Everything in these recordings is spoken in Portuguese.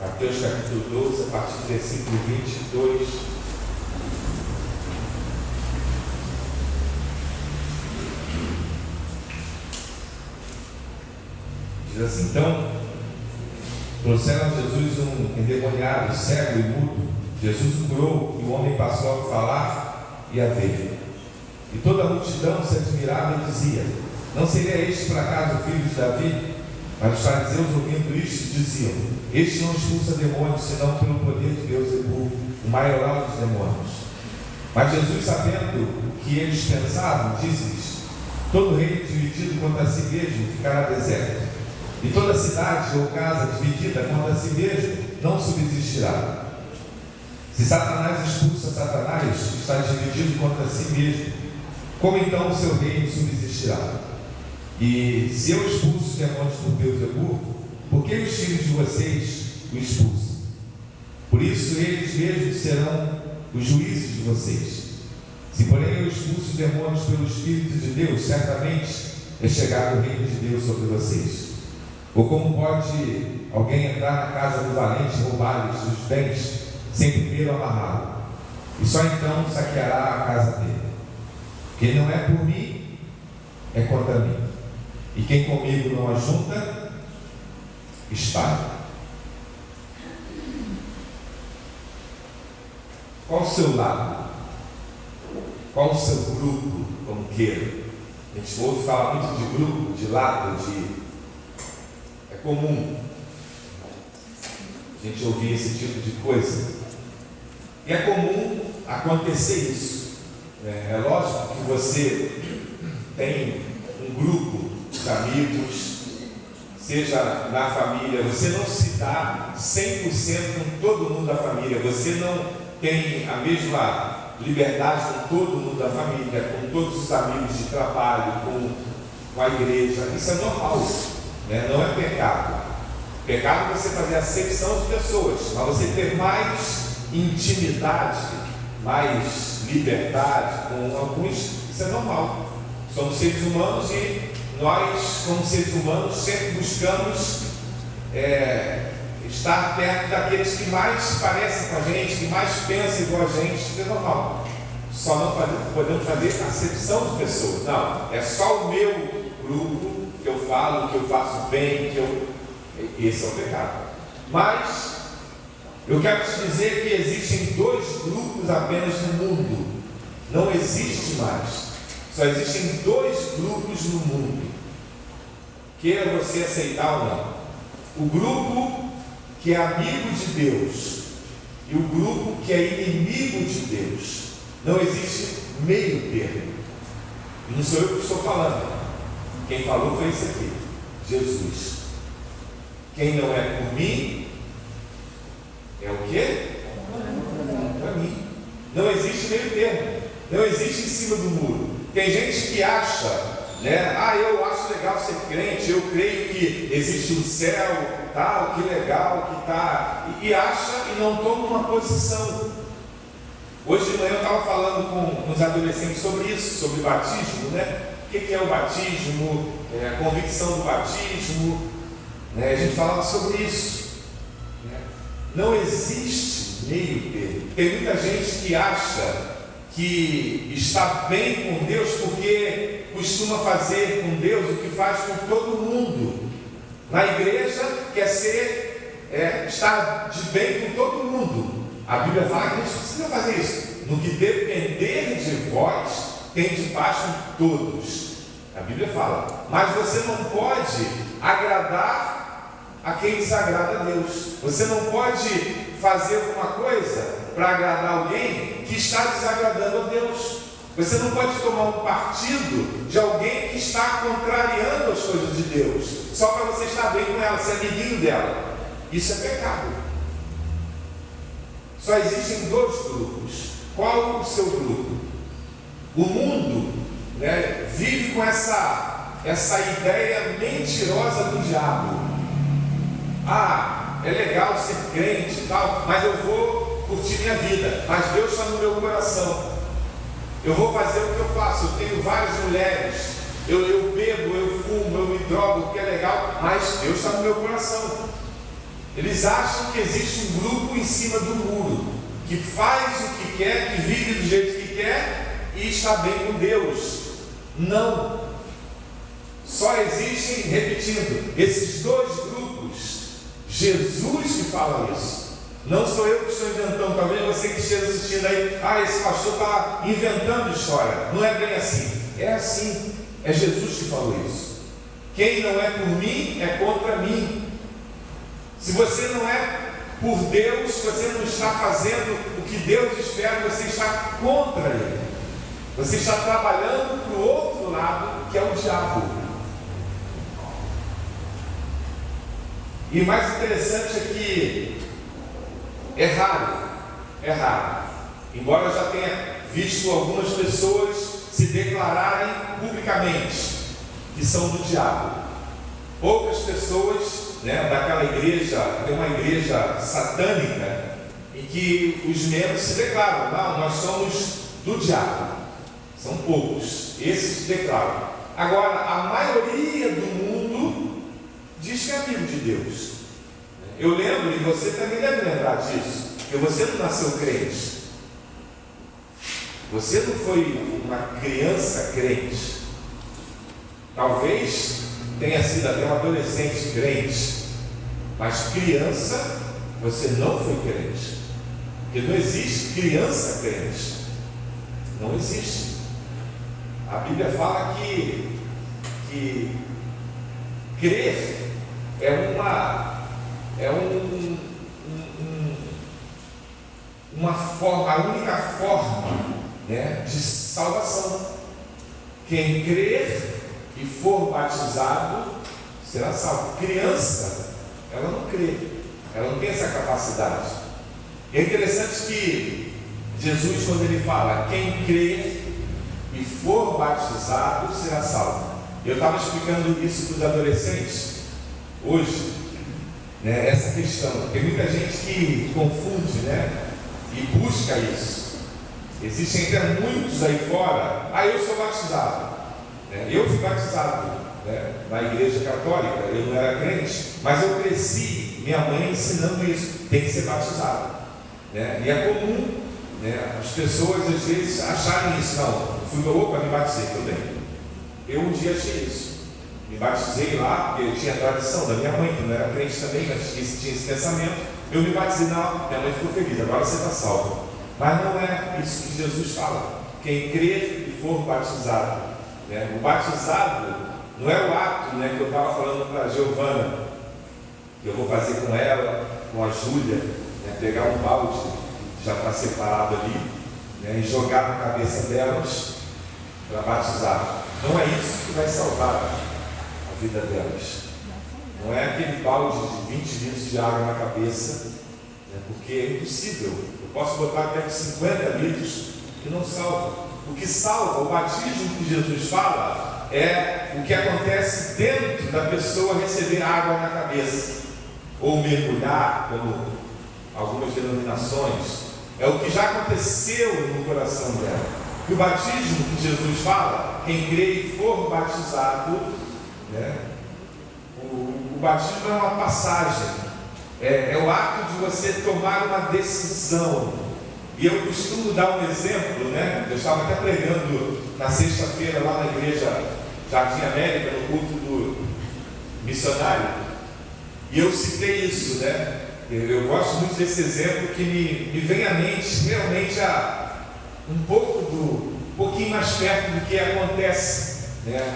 Mateus capítulo 12, a partir do versículo 22. Diz assim: então, trouxeram a Jesus um endemoniado, cego e mudo. Jesus o curou e o homem passou a falar e a ver. E toda a multidão se admirava e dizia: não seria este por acaso o filho de Davi? Mas os fariseus, ouvindo isto, diziam: este não expulsa demônios, senão pelo poder de Beelzebul, o maioral dos demônios. Mas Jesus, sabendo que eles pensavam, disse-lhes: todo reino dividido contra si mesmo ficará deserto, e toda cidade ou casa dividida contra si mesmo não subsistirá. Se Satanás expulsa Satanás, está dividido contra si mesmo, como então o seu reino subsistirá? E se eu expulso os demônios por Beelzebul, por que os filhos de vocês o expulsam? Por isso eles mesmos serão os juízes de vocês. Se porém eu expulso os demônios pelo Espírito de Deus, certamente é chegado o reino de Deus sobre vocês. Ou como pode alguém entrar na casa do valente e roubar-lhes os bens, sem primeiro amarrá-lo? E só então saqueará a casa dele. Quem não é por mim, é contra mim. E quem comigo não ajunta, espalha. Qual o seu lado? Qual o seu grupo, como queira? A gente ouve falar muito de grupo, de lado, é comum a gente ouvir esse tipo de coisa. E é comum acontecer isso. É lógico que você tem um grupo de amigos, seja na família, você não se dá 100% com todo mundo da família, você não tem a mesma liberdade com todo mundo da família, com todos os amigos de trabalho, com a igreja. Isso é normal, né? Não é pecado. Pecado é você fazer acepção de pessoas, mas você ter mais intimidade, mais liberdade com alguns, isso é normal. Somos seres humanos e nós, como seres humanos, sempre buscamos estar perto daqueles que mais parecem com a gente, que mais pensam igual a gente. Isso é normal. Só não podemos fazer acepção de pessoas. Não, é só o meu grupo que eu falo, que eu faço bem, esse é o pecado. Mas eu quero te dizer que existem dois grupos apenas no mundo. Não existe mais. Só existem dois grupos no mundo. Queira você aceitar ou não. O grupo que é amigo de Deus e o grupo que é inimigo de Deus. Não existe meio termo. E não sou eu que estou falando. Quem falou foi esse aqui, Jesus. Quem não é por mim, é o quê? Para mim. Não existe meio termo. Não existe em cima do muro. Tem gente que acha, né? Eu acho legal ser crente, eu creio que existe o céu, tal, que legal que tá, e acha e não toma uma posição. Hoje de manhã eu estava falando com os adolescentes sobre isso, sobre batismo, né? O que é o batismo, a convicção do batismo, né? A gente falava sobre isso, né? Não existe meio termo. Tem muita gente que acha que está bem com Deus porque costuma fazer com Deus o que faz com todo mundo. Na igreja quer estar de bem com todo mundo. A Bíblia fala que a gente precisa fazer isso. No que depender de vós, tende paz com todos. A Bíblia fala. Mas você não pode agradar a quem desagrada a Deus. Você não pode fazer alguma coisa para agradar alguém que está desagradando a Deus. Você não pode tomar um partido de alguém que está contrariando as coisas de Deus, só para você estar bem com ela, ser amiguinho dela. Isso é pecado. Só existem dois grupos. Qual o seu grupo? O mundo, né, vive com essa ideia mentirosa do diabo. É legal ser crente e tal, mas eu vou curtir minha vida, mas Deus está no meu coração. Eu vou fazer o que eu faço, eu tenho várias mulheres, eu bebo, eu fumo, eu me drogo, o que é legal, mas Deus está no meu coração. Eles acham que existe um grupo em cima do muro, que faz o que quer, que vive do jeito que quer e está bem com Deus. Não. Só existem, repetindo, esses dois grupos. Jesus que fala isso. Não sou eu que estou inventando. Talvez você que esteja assistindo aí, esse pastor está inventando história. Não é bem assim. É assim. É Jesus que falou isso. Quem não é por mim, é contra mim. Se você não é por Deus, você não está fazendo o que Deus espera, você está contra Ele. Você está trabalhando para o outro lado, que é o diabo. E o mais interessante é que é raro, embora eu já tenha visto algumas pessoas se declararem publicamente que são do diabo. Poucas pessoas, daquela igreja, tem uma igreja satânica, em que os membros se declaram: não, nós somos do diabo. São poucos, esses se declaram. Agora, a maioria do mundo diz que é amigo de Deus. Eu lembro, e você também deve lembrar disso, que você não nasceu crente. Você não foi uma criança crente. Talvez tenha sido até um adolescente crente, mas criança, você não foi crente. Porque não existe criança crente. Não existe. A Bíblia fala que crer é uma forma, a única forma, de salvação. Quem crer e for batizado será salvo. Criança, ela não crê, ela não tem essa capacidade. É interessante que Jesus, quando ele fala quem crê e for batizado será salvo. Eu estava explicando isso para os adolescentes hoje, essa questão. Tem muita gente que confunde, e busca isso. Existem até muitos aí fora. Eu sou batizado. Eu fui batizado na igreja católica. Eu não era crente, mas eu cresci, minha mãe ensinando isso. Tem que ser batizado. E é comum as pessoas às vezes acharem isso. Não, me batizei, tudo bem. Eu um dia achei isso. Me batizei lá, porque eu tinha a tradição da minha mãe, que não era crente também, mas tinha esse pensamento. Eu me batizei, minha mãe ficou feliz, agora você está salvo. Mas não é isso que Jesus fala. Quem crer e for batizado. O batizado não é o ato que eu estava falando para a Giovana, que eu vou fazer com ela, com a Júlia, pegar um balde que já está separado ali, e jogar na cabeça delas para batizar. Não é isso que vai salvar a vida delas. Não é aquele balde de 20 litros de água na cabeça, porque é impossível. Eu posso botar até 50 litros que não salva. O que salva, o batismo que Jesus fala, é o que acontece dentro da pessoa receber água na cabeça, ou mergulhar, como algumas denominações. É o que já aconteceu no coração dela. E o batismo que Jesus fala, quem crê e for batizado, o batismo é uma passagem, é o ato de você tomar uma decisão. E eu costumo dar um exemplo, eu estava até pregando na sexta-feira lá na igreja Jardim América, no culto do missionário, e eu citei isso, eu gosto muito desse exemplo, que me vem à mente realmente um pouquinho mais perto do que acontece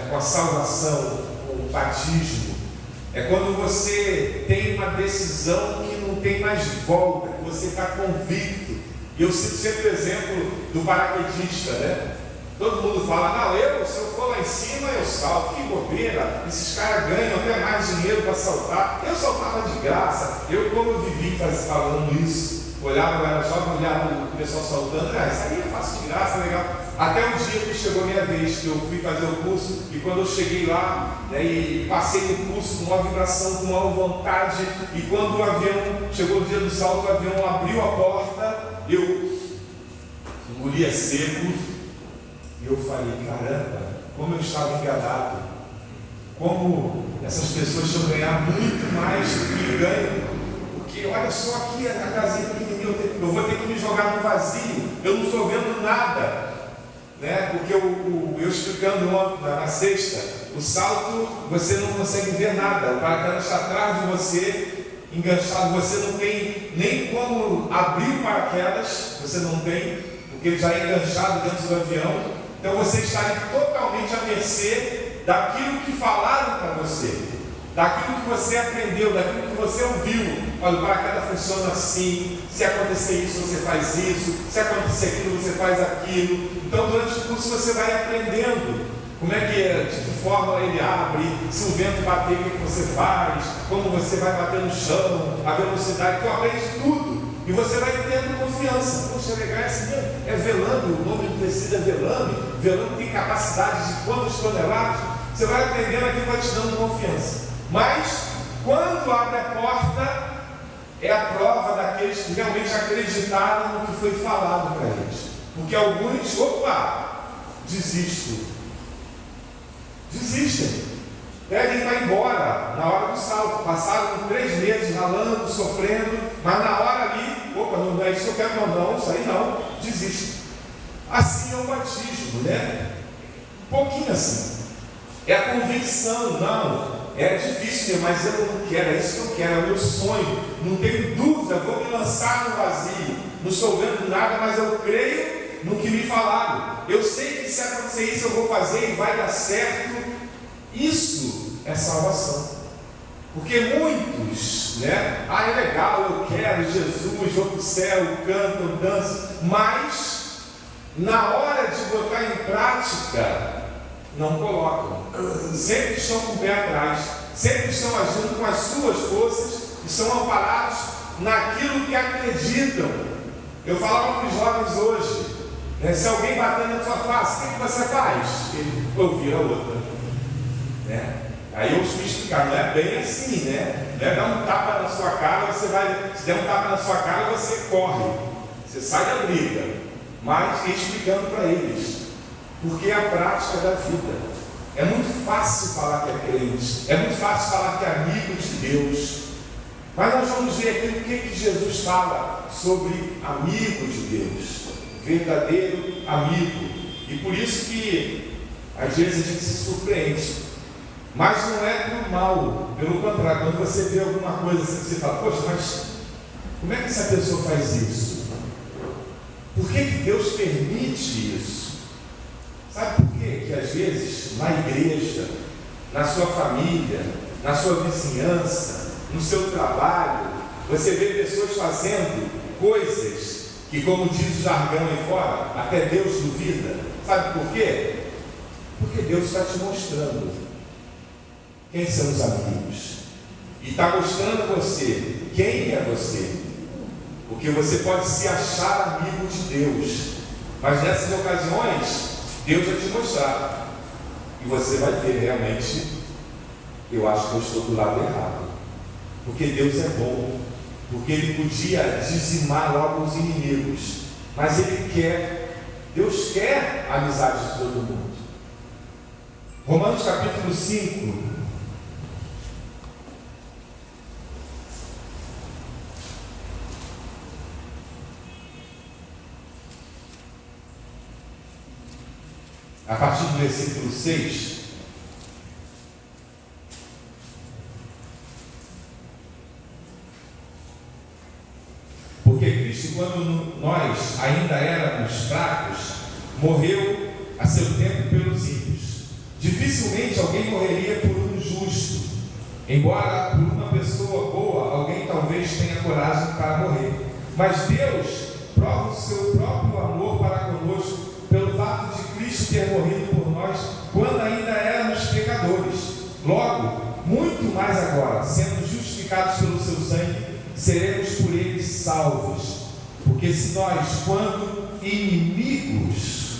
com a salvação, com o batismo. É quando você tem uma decisão que não tem mais volta, que você está convicto. E eu cito sempre o exemplo do paraquedista, Todo mundo fala, se eu for lá em cima eu salto, que bobeira, esses caras ganham até mais dinheiro para saltar. Eu saltava de graça. Como eu vivi falando isso, olhava, era jovem, olhava o pessoal saltando, isso aí eu faço de graça, legal. Até um dia que chegou a minha vez, que eu fui fazer o curso, e quando eu cheguei lá, e passei no curso com uma vibração, com uma vontade, e quando o avião, chegou o dia do salto, o avião abriu a porta, eu engolia seco, e eu falei, caramba, como eu estava enganado, como essas pessoas estão ganhando muito mais do que ganham, olha só aqui a casinha pequenininha, eu vou ter que me jogar no vazio, eu não estou vendo nada. Né? Porque eu explicando na sexta, o salto você não consegue ver nada, o paraquedas está atrás de você, enganchado, você não tem nem como abrir o paraquedas, você não tem, porque ele já é enganchado dentro do avião, então você está totalmente à mercê daquilo que falaram para você, daquilo que você aprendeu, daquilo que você ouviu. Olha, o paraquedas funciona assim, se acontecer isso, você faz isso, se acontecer aquilo, você faz aquilo. Então, durante o curso, você vai aprendendo como é que é, de que forma ele abre, se o vento bater, o que você faz, como você vai bater no chão, a velocidade, então aprende tudo. E você vai tendo confiança. Poxa, legal, é assim mesmo. É velame, o nome do tecido é velame. Velame tem capacidade de quantas toneladas. Você vai aprendendo aqui, vai te dando confiança. Mas, quando abre a porta, é a prova daqueles que realmente acreditaram no que foi falado para eles. Porque alguns, desistem, pedem para ir embora na hora do salto. Passaram 3 meses ralando, sofrendo, mas na hora ali, não é isso que eu quero, não, isso aí não, desistem. Assim é o batismo, né? Um pouquinho assim. É a convicção, não. É difícil, mas eu não quero, é isso que eu quero, é o meu sonho. Não tenho dúvida, vou me lançar no vazio. Não estou vendo nada, mas eu creio no que me falaram. Eu sei que se acontecer isso, eu vou fazer e vai dar certo. Isso é salvação. Porque muitos, né? É legal, eu quero Jesus, vou para o céu, canto, danço. Mas, na hora de botar em prática, não colocam, sempre estão com o pé atrás, sempre estão agindo com as suas forças e são amparados naquilo que acreditam. Eu falava para os jovens hoje, né, se alguém bater na sua face, o que você faz? Eu viro a outra, né? Aí eu fui explicar, não é bem assim, né? Não é dar um tapa na sua cara, se der um tapa na sua cara, você corre, você sai da briga, mas explicando para eles. Porque é a prática da vida. É muito fácil falar que é crente, é muito fácil falar que é amigo de Deus. Mas nós vamos ver aqui o que Jesus fala sobre amigo de Deus, verdadeiro amigo. E por isso que às vezes a gente se surpreende. Mas não é por mal, pelo contrário, quando você vê alguma coisa assim, você fala, poxa, mas como é que essa pessoa faz isso? Por que Deus permite isso? Sabe por quê? Que às vezes na igreja, na sua família, na sua vizinhança, no seu trabalho, você vê pessoas fazendo coisas que, como diz o jargão aí fora, até Deus duvida. Sabe por quê? Porque Deus está te mostrando quem são os amigos. E está mostrando a você quem é você. Porque você pode se achar amigo de Deus, mas nessas ocasiões Deus vai te mostrar e você vai ver realmente, eu acho que eu estou do lado errado, porque Deus é bom, porque Ele podia dizimar logo os inimigos, mas Deus quer a amizade de todo mundo. Romanos capítulo 5, a partir do versículo 6, porque Cristo, quando nós ainda éramos fracos, morreu a seu tempo pelos ímpios. Dificilmente alguém morreria por um justo, embora por uma pessoa boa, alguém talvez tenha coragem para morrer. Mas Deus prova o seu próprio amor para conosco, pelo fato de Cristo ter morrido por nós quando ainda éramos pecadores. Logo, muito mais agora, sendo justificados pelo seu sangue, seremos por ele salvos. Porque se nós, quando inimigos,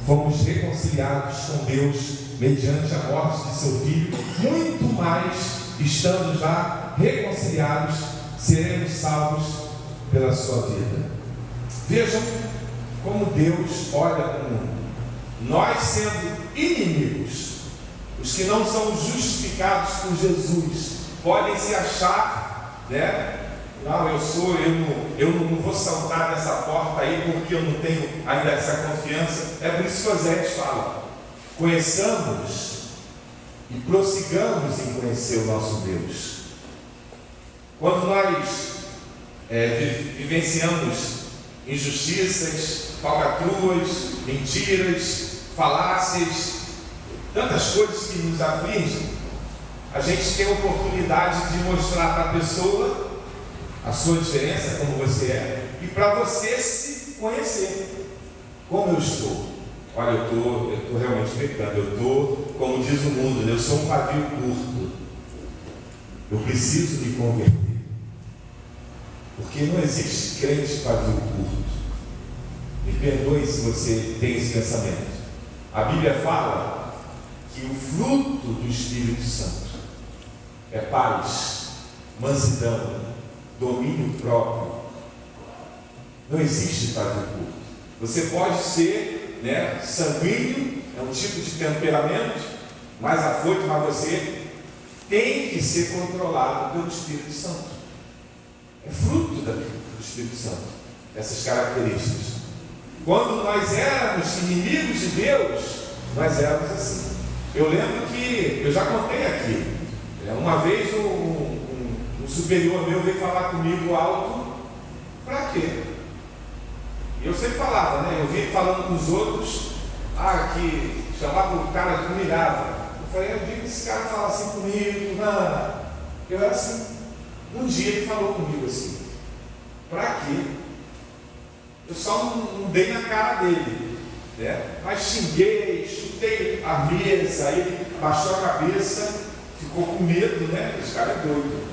fomos reconciliados com Deus mediante a morte de seu Filho, muito mais, estando já reconciliados, seremos salvos pela sua vida. Vejam como Deus olha para o mundo. Nós sendo inimigos, os que não são justificados por Jesus, podem se achar, né, Não, eu não vou saltar nessa porta aí porque eu não tenho ainda essa confiança. É por isso que Oséias fala: conheçamos e prossigamos em conhecer o nosso Deus. Quando nós vivenciamos injustiças, falcatruas, mentiras, falácias, tantas coisas que nos afligem, a gente tem a oportunidade de mostrar para a pessoa a sua diferença, como você é, e para você se conhecer. Como eu estou? Olha, eu estou realmente pecando. Eu estou, como diz o mundo, eu sou um pavio curto. Eu preciso me converter. Porque não existe crente pavio curto. Me perdoe se você tem esse pensamento. A Bíblia fala que o fruto do Espírito Santo é paz, mansidão, domínio próprio. Não existe pavio curto. Você pode ser, sanguíneo, é um tipo de temperamento, mais afoito, mas você tem que ser controlado pelo Espírito Santo. É fruto do Espírito Santo, essas características. Quando nós éramos inimigos de Deus, nós éramos assim. Eu lembro que, eu já contei aqui, uma vez um superior meu veio falar comigo alto. Para quê? E eu sempre falava, eu vi ele falando com os outros, que chamava o cara de humilhado. Eu falei, eu digo que esse cara fala assim comigo, não. Eu era assim. Um dia ele falou comigo assim: para quê? Eu só não dei na cara dele, mas xinguei, chutei a mesa, aí ele baixou a cabeça, ficou com medo, esse cara é doido.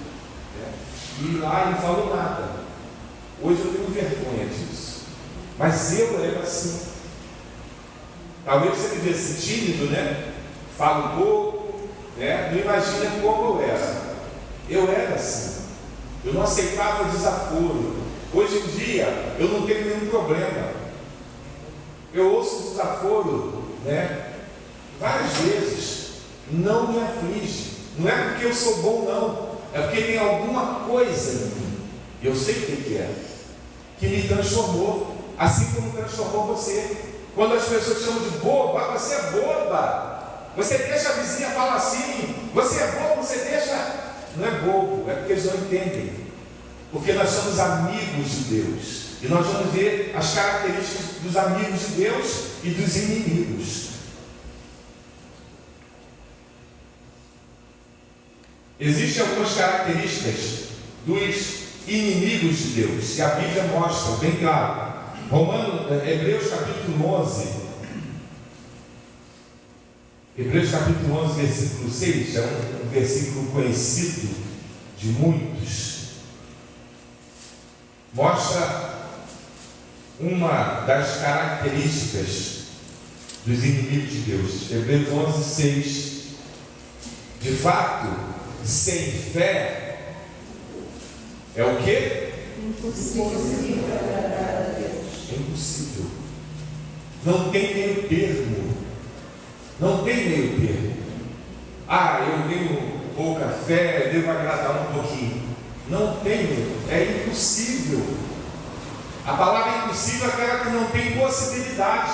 E lá ele não falou nada. Hoje eu tenho vergonha disso. Mas eu era assim. Talvez você me visse tímido, fala um pouco, não imagina como eu era. Eu era assim. Eu não aceitava desaforo. Hoje em dia eu não tenho nenhum problema. Eu ouço desaforo, várias vezes. Não me aflige. Não é porque eu sou bom, não. É porque tem alguma coisa em mim, eu sei o que é, que me transformou, assim como transformou você. Quando as pessoas te chamam de boba, você é boba. Você deixa a vizinha falar assim, você é bobo, você deixa. Não é bobo, é porque eles não entendem. Porque nós somos amigos de Deus. E nós vamos ver as características dos amigos de Deus e dos inimigos. Existem algumas características dos inimigos de Deus, e a Bíblia mostra bem claro. Hebreus capítulo 11. Hebreus capítulo 11, versículo 6, é um versículo conhecido de muitos. Mostra uma das características dos inimigos de Deus. Hebreus 11, 6. De fato, sem fé é o quê? Impossível agradar a Deus. É impossível. Não tem meio termo. Não tem meio termo. Eu tenho pouca fé, eu devo agradar um pouquinho. Não tenho. É impossível. A palavra impossível é aquela que não tem possibilidade.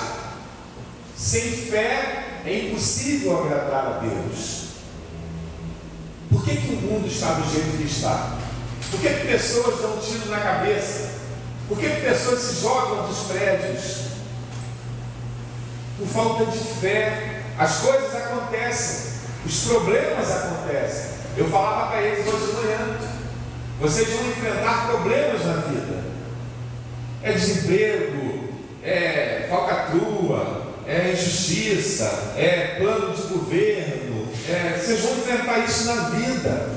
Sem fé é impossível agradar a Deus. Por que o mundo está do jeito que está? Por que pessoas dão um tiro na cabeça? Por que pessoas se jogam dos prédios? Por falta de fé. As coisas acontecem, os problemas acontecem. Eu falava para eles hoje de manhã: vocês vão enfrentar problemas na vida. É desemprego, é falcatrua, é injustiça, é plano de governo. Vocês vão enfrentar isso na vida,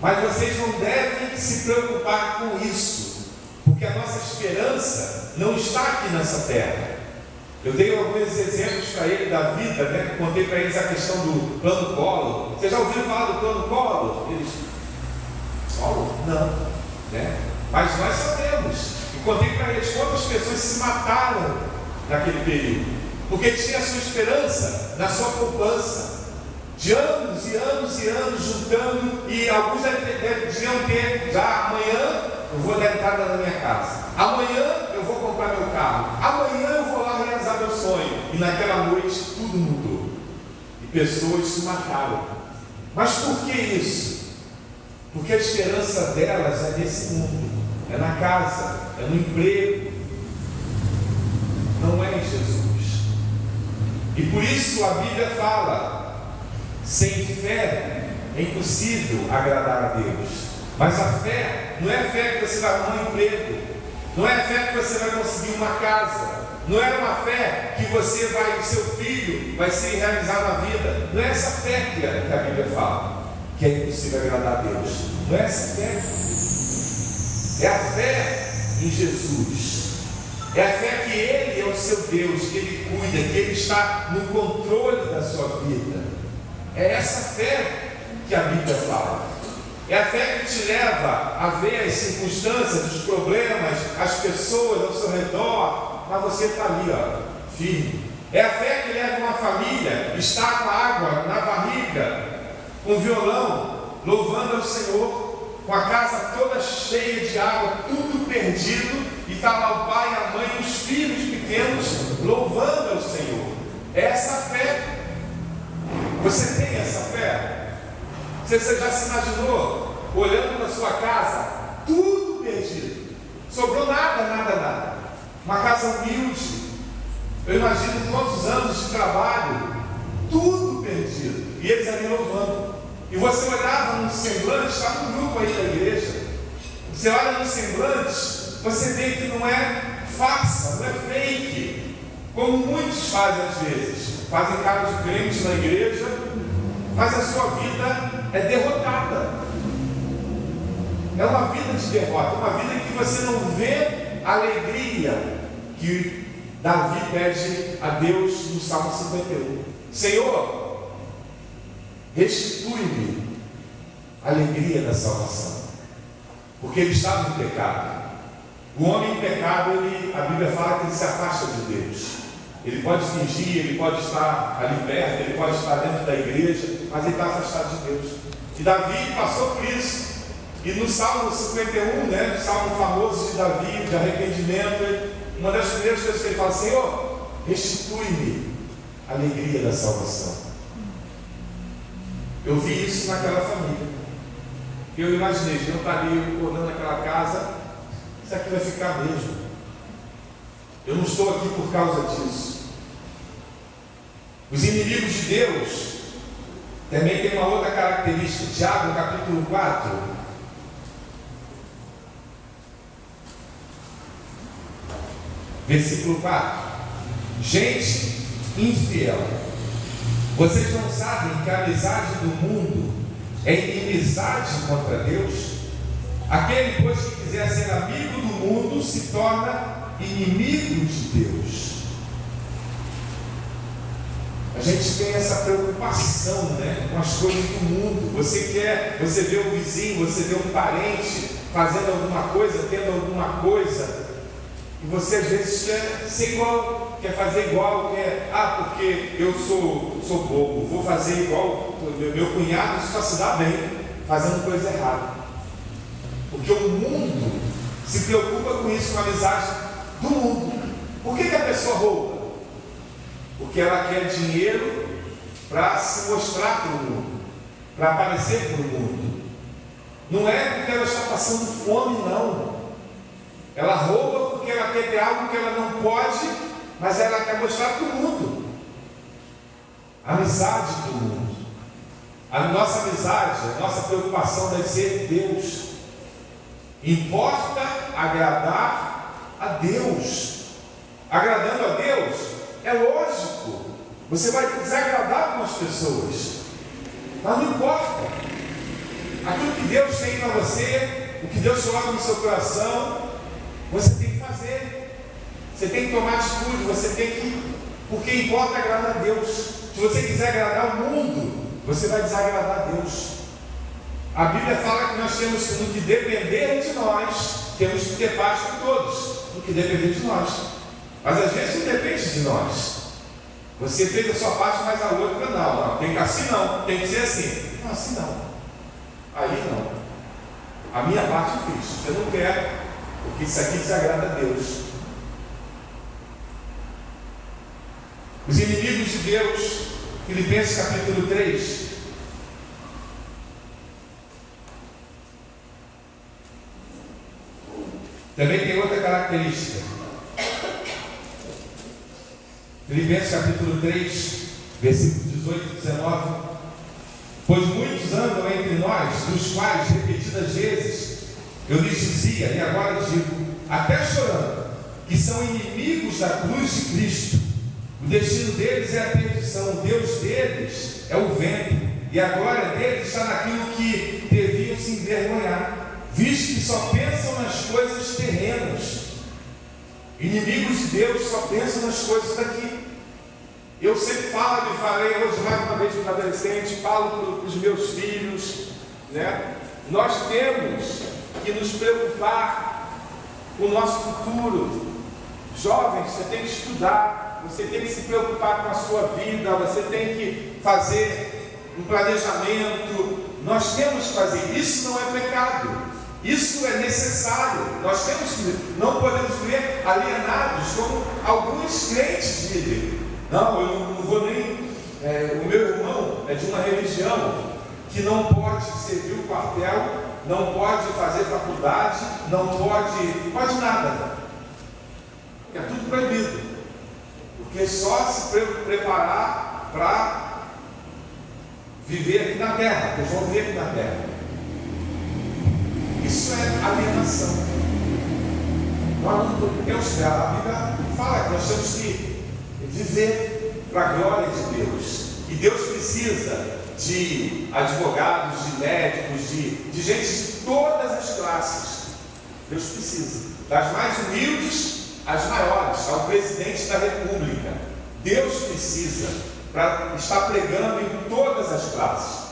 mas vocês não devem se preocupar com isso, porque a nossa esperança não está aqui nessa terra. Eu dei alguns exemplos para ele da vida, contei para eles a questão do plano Collor. Vocês já ouviram falar do plano Collor? Eles, Collor? Não, mas nós sabemos. E contei para eles quantas pessoas se mataram naquele período, porque tinha a sua esperança na sua poupança, de anos e anos e anos juntando, e alguns deviam ter já amanhã entrada na minha casa. Amanhã eu vou comprar meu carro. Amanhã eu vou lá realizar meu sonho. E naquela noite tudo mudou. E pessoas se mataram. Mas por que isso? Porque a esperança delas é nesse mundo. É na casa, é no emprego. Não é em Jesus. E por isso a Bíblia fala: sem fé é impossível agradar a Deus. Mas a fé não é a fé que você vai arrumar um emprego, não é a fé que você vai conseguir uma casa, não é uma fé que você vai, o seu filho vai se realizar na vida. Não é essa fé que a Bíblia fala, que é impossível agradar a Deus. Não é essa fé. É a fé em Jesus. É a fé que Ele é o seu Deus, que Ele cuida, que Ele está no controle da sua vida. É essa fé que a Bíblia fala. É a fé que te leva a ver as circunstâncias, os problemas, as pessoas ao seu redor, mas você está ali, firme. É a fé que leva uma família, está com a água na barriga, com violão, louvando ao Senhor, com a casa toda cheia de água, tudo perdido, e está lá o pai, a mãe e os filhos pequenos louvando ao Senhor. É essa fé. Você tem essa fé? Você já se imaginou olhando para sua casa, tudo perdido, sobrou nada, uma casa humilde, eu imagino quantos anos de trabalho, tudo perdido, e eles ali louvando, e você olhava no semblante, está no grupo aí da igreja, você olha no semblante, você vê que não é farsa, não é fake, como muitos fazem às vezes, fazem cara de crente na igreja, mas a sua vida é derrotada. É uma vida de derrota, uma vida em que você não vê a alegria que Davi pede a Deus no Salmo 51. Senhor, restitui-me a alegria da salvação, porque ele estava em pecado. O homem em pecado, a Bíblia fala que ele se afasta de Deus. Ele pode fingir, ele pode estar ali perto, ele pode estar dentro da igreja, mas ele está afastado de Deus. E Davi passou por isso. E no Salmo 51, o Salmo famoso de Davi, de arrependimento, uma das primeiras coisas que ele fala: Senhor, restitui-me a alegria da salvação. Eu vi isso naquela família. Eu imaginei, eu estar ali olhando aquela casa, isso aqui vai ficar mesmo. Eu não estou aqui por causa disso. Os inimigos de Deus também têm uma outra característica. Tiago, capítulo 4. Versículo 4. Gente infiel, vocês não sabem que a amizade do mundo é inimizade contra Deus? Aquele, pois, que quiser ser amigo do mundo se torna inimigo de Deus. A gente tem essa preocupação, com as coisas do mundo. Você vê o vizinho, você vê um parente fazendo alguma coisa, tendo alguma coisa, e você às vezes quer ser igual, quer fazer igual, porque eu sou bobo, vou fazer igual meu cunhado, só se dá bem fazendo coisa errada. Porque o mundo se preocupa com isso, com a amizade do mundo. Por que a pessoa rouba? Porque ela quer dinheiro para se mostrar para o mundo, para aparecer para o mundo. Não é porque ela está passando fome, não. Ela rouba porque ela quer ter algo que ela não pode, mas ela quer mostrar para o mundo. A amizade do mundo. A nossa amizade, a nossa preocupação deve ser Deus. Importa agradar a Deus. Agradando a Deus, é lógico, você vai desagradar algumas pessoas, mas não importa. Aquilo que Deus tem para você, o que Deus coloca no seu coração, você tem que fazer. Você tem que tomar atitude, você tem que, porque importa agradar a Deus. Se você quiser agradar o mundo, você vai desagradar a Deus. A Bíblia fala que nós temos que, no que depender de nós, temos que ter paz com todos, no que depender de nós. Mas às vezes não depende de nós. Você fez a sua parte, mas a outra não. Tem que assim não, tem que ser assim. Não, assim não. Aí não. A minha parte eu fiz. Você não quer, porque isso aqui desagrada a Deus. Os inimigos de Deus, Filipenses capítulo 3. Também tem outra característica. Filipenses capítulo 3, versículos 18 e 19. Pois muitos andam entre nós, dos quais repetidas vezes eu lhes dizia, e agora digo, até chorando, que são inimigos da cruz de Cristo. O destino deles é a perdição, o Deus deles é o vento, e a glória deles está naquilo que deviam se envergonhar, visto que só pensam nas coisas terrenas. Inimigos de Deus só pensam nas coisas daqui. Eu sempre falo e falei hoje mais uma vez para os adolescentes, falo para os meus filhos, né? Nós temos que nos preocupar com o nosso futuro. Jovens, você tem que estudar, você tem que se preocupar com a sua vida, você tem que fazer um planejamento. Nós temos que fazer. Isso não é pecado, isso é necessário. Nós temos que, não podemos viver alienados como alguns crentes vivem. Não, eu não vou nem. O meu irmão é de uma religião que não pode servir o quartel, não pode fazer faculdade, não pode nada. É tudo proibido. Porque só se preparar para viver aqui na terra, porque eles vão viver aqui na terra. Isso é alienação. Nós não podemos, a Bíblia fala que nós temos que viver para a glória de Deus. E Deus precisa de advogados, de médicos, de gente de todas as classes. Deus precisa. Das mais humildes às maiores, ao presidente da República. Deus precisa para estar pregando em todas as classes.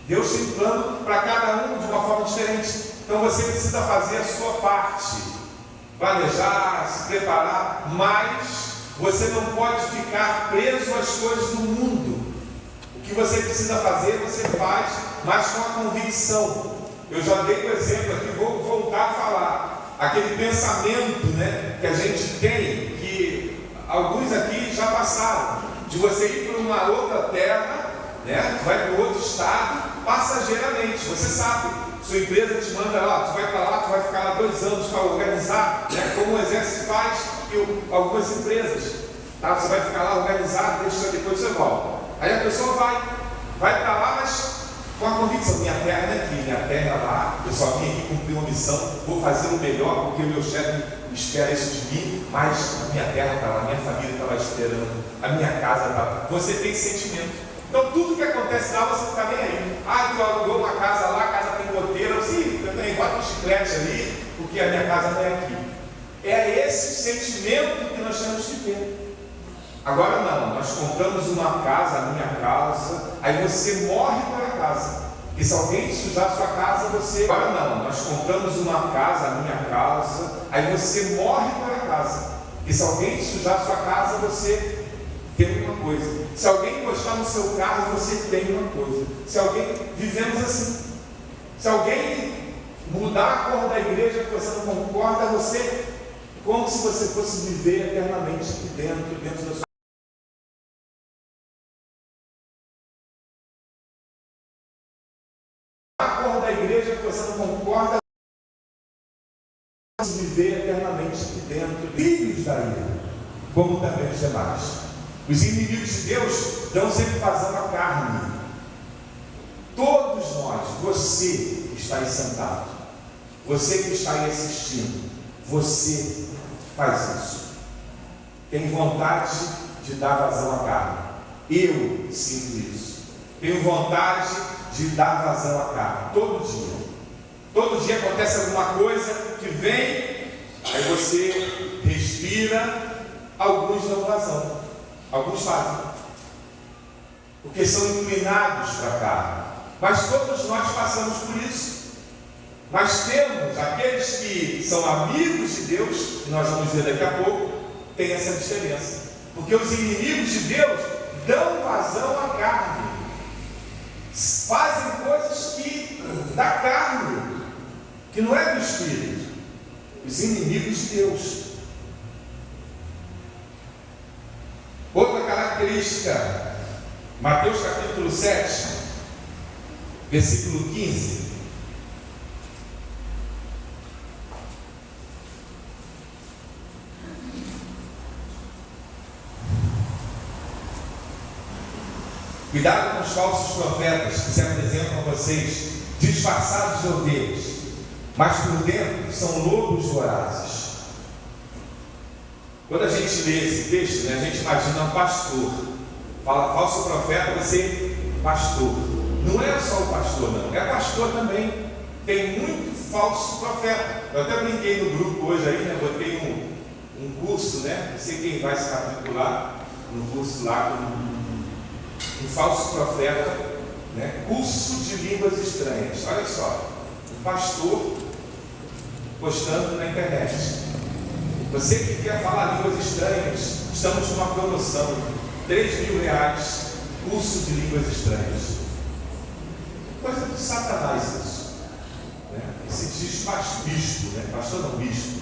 Deus tem plano para cada um de uma forma diferente. Então você precisa fazer a sua parte. Planejar, se preparar, mas você não pode ficar preso às coisas do mundo. O que você precisa fazer, você faz, mas com a convicção. Eu já dei o exemplo aqui, vou voltar a falar. Aquele pensamento, né, que a gente tem, que alguns aqui já passaram, de você ir para uma outra terra, né, vai para outro estado, passageiramente. Você sabe, sua empresa te manda lá, tu vai para lá, tu vai ficar lá 2 anos para organizar, né, como o exército faz, e algumas empresas, tá? Você vai ficar lá organizado, depois você volta. Aí a pessoa vai para lá, mas com a convicção, minha terra não é aqui, minha terra é lá, eu só vim aqui cumprir uma missão, vou fazer o melhor, porque o meu chefe espera isso de mim, mas a minha terra está lá, a minha família está lá esperando, a minha casa está lá. Você tem sentimento. Então tudo que acontece lá, você não está nem aí. Ah, tu alugou uma casa lá, a casa tem goteira, sim, eu também boto um chiclete ali, porque a minha casa não é aqui. É esse sentimento que nós temos que ter. Agora não, nós compramos uma casa, a minha casa, aí você morre pela casa. E se alguém sujar a sua casa, você... Agora não, nós compramos uma casa, a minha casa, aí você morre pela casa. E se alguém sujar a sua casa, você tem uma coisa. Se alguém encostar no seu carro, você tem uma coisa. Se alguém... Vivemos assim. Se alguém mudar a cor da igreja que você não concorda, você... Como se você fosse viver eternamente aqui dentro da sua... A cor da igreja que você não concorda, viver eternamente aqui dentro, filhos da ira, como também os demais. Os inimigos de Deus dão sempre vazão à carne. Todos nós, você que está aí sentado, você que está aí assistindo, você faz isso. Tem vontade de dar vazão à carne. Eu sinto isso. Tenho vontade de dar vazão à carne. Todo dia. Todo dia acontece alguma coisa que vem, aí você respira. Alguns dão vazão. Alguns fazem. Porque são inclinados para a carne. Mas todos nós passamos por isso. Mas temos aqueles que são amigos de Deus, que nós vamos ver daqui a pouco, tem essa diferença. Porque os inimigos de Deus dão vazão à carne. Fazem coisas que da carne, que não é do Espírito. os inimigos de Deus. Outra característica, Mateus capítulo 7, versículo 15. Cuidado com os falsos profetas que se apresentam a vocês disfarçados de ovelhas, mas por dentro são lobos vorazes. Quando a gente lê esse texto, a gente imagina um pastor. Fala falso profeta, vai ser pastor. Não é só o pastor, não. É pastor também. Tem muito falso profeta. Eu até brinquei no grupo hoje aí, botei um curso, não sei quem vai se matricular no curso lá com um falso profeta, curso de línguas estranhas. Olha só, um pastor postando na internet. Você que quer falar línguas estranhas, estamos numa promoção, R$3.000, curso de línguas estranhas. Coisa do Satanás isso. Se diz bispo, pastor não, bispo.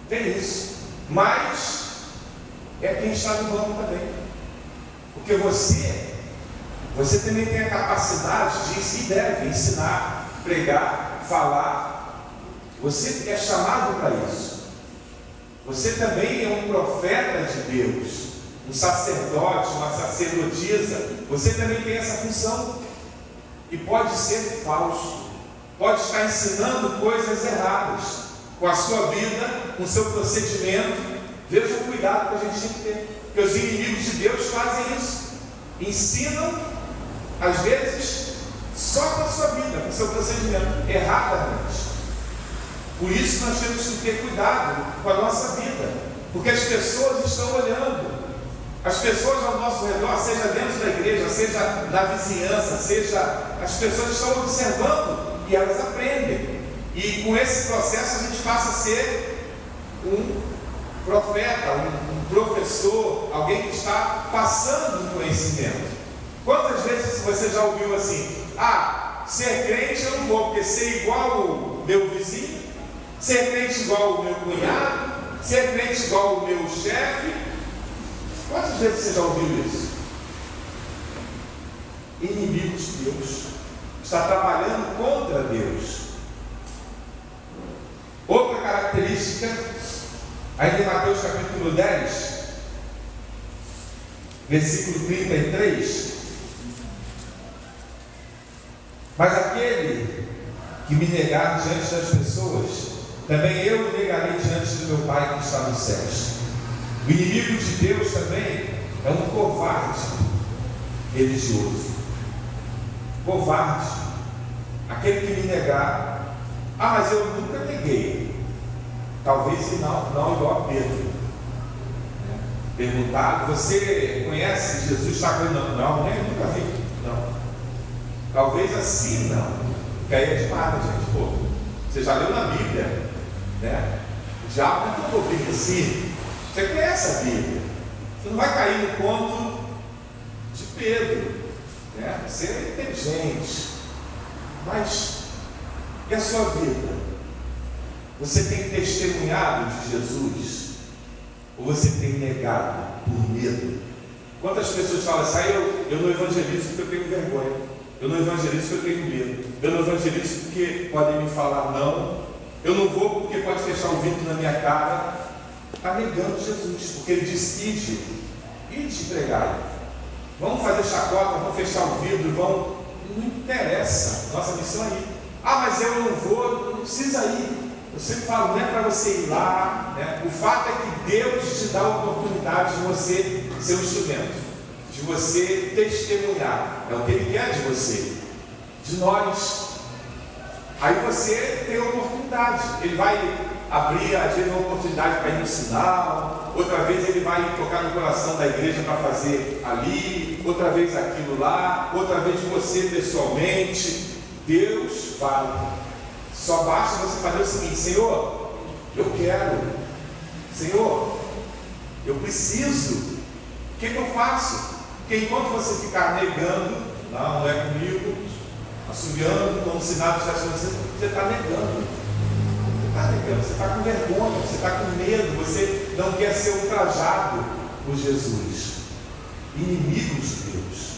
Tem isso. Mas é quem está no banco também. Porque você também tem a capacidade de e deve ensinar, pregar, falar. Você é chamado para isso. Você também é um profeta de Deus, um sacerdote, uma sacerdotisa. Você também tem essa função. E pode ser falso. Pode estar ensinando coisas erradas com a sua vida, com o seu procedimento. Veja o cuidado que a gente tem que ter. Porque os inimigos de Deus fazem isso. Ensinam, às vezes, só com a sua vida, com o seu procedimento, erradamente. Por isso nós temos que ter cuidado com a nossa vida. Porque as pessoas estão olhando. As pessoas ao nosso redor, seja dentro da igreja, seja na vizinhança, as pessoas estão observando e elas aprendem. E com esse processo a gente passa a ser um profeta, um professor, alguém que está passando um conhecimento. Quantas vezes você já ouviu assim: ser crente eu não vou, porque ser igual o meu vizinho, ser crente igual o meu cunhado, ser crente igual o meu chefe. Quantas vezes você já ouviu isso? Inimigos de Deus, está trabalhando contra Deus. Outra característica, ainda em Mateus capítulo 10, versículo 33. Mas aquele que me negar diante das pessoas, também eu o negarei diante do meu Pai que está nos céus. O inimigo de Deus também é um covarde religioso. Covarde. Aquele que me negar, mas eu nunca neguei. Talvez não igual a Pedro. Perguntar: você conhece Jesus? Está com ele? Não, nem nunca vi. Não. Talvez assim não. Porque aí é demais, gente. Você já leu na Bíblia, O diabo não é tão bobinho assim. Você conhece a Bíblia. Você não vai cair no conto de Pedro. Você é inteligente. Mas e a sua vida? Você tem testemunhado de Jesus? Ou você tem negado por medo? Quantas pessoas falam assim: eu não evangelizo porque eu tenho vergonha, eu não evangelizo porque eu tenho medo, eu não evangelizo porque podem me falar não, eu não vou porque pode fechar o vidro na minha cara. Está negando Jesus, porque ele disse: ide pregar, vamos fazer chacota, vamos fechar o vidro, não interessa, nossa missão é ir. Mas eu não vou, não precisa ir. Eu sempre falo, não é para você ir lá, O fato é que Deus te dá a oportunidade de você ser um instrumento, de você testemunhar. É o que Ele quer de você, de nós. Aí você tem a oportunidade. Ele vai abrir, às vezes, uma oportunidade para ir no sinal, outra vez Ele vai tocar no coração da igreja para fazer ali, outra vez aquilo lá, outra vez você pessoalmente. Deus fala. Só basta você fazer o seguinte: Senhor, eu quero. Senhor, eu preciso. O que eu faço? Porque enquanto você ficar negando, não é comigo, assoviando, como se nada estivesse acontecendo, você está negando. Você está negando. perdendo, você está com vergonha, você está com medo, você não quer ser ultrajado por Jesus. Inimigos de Deus.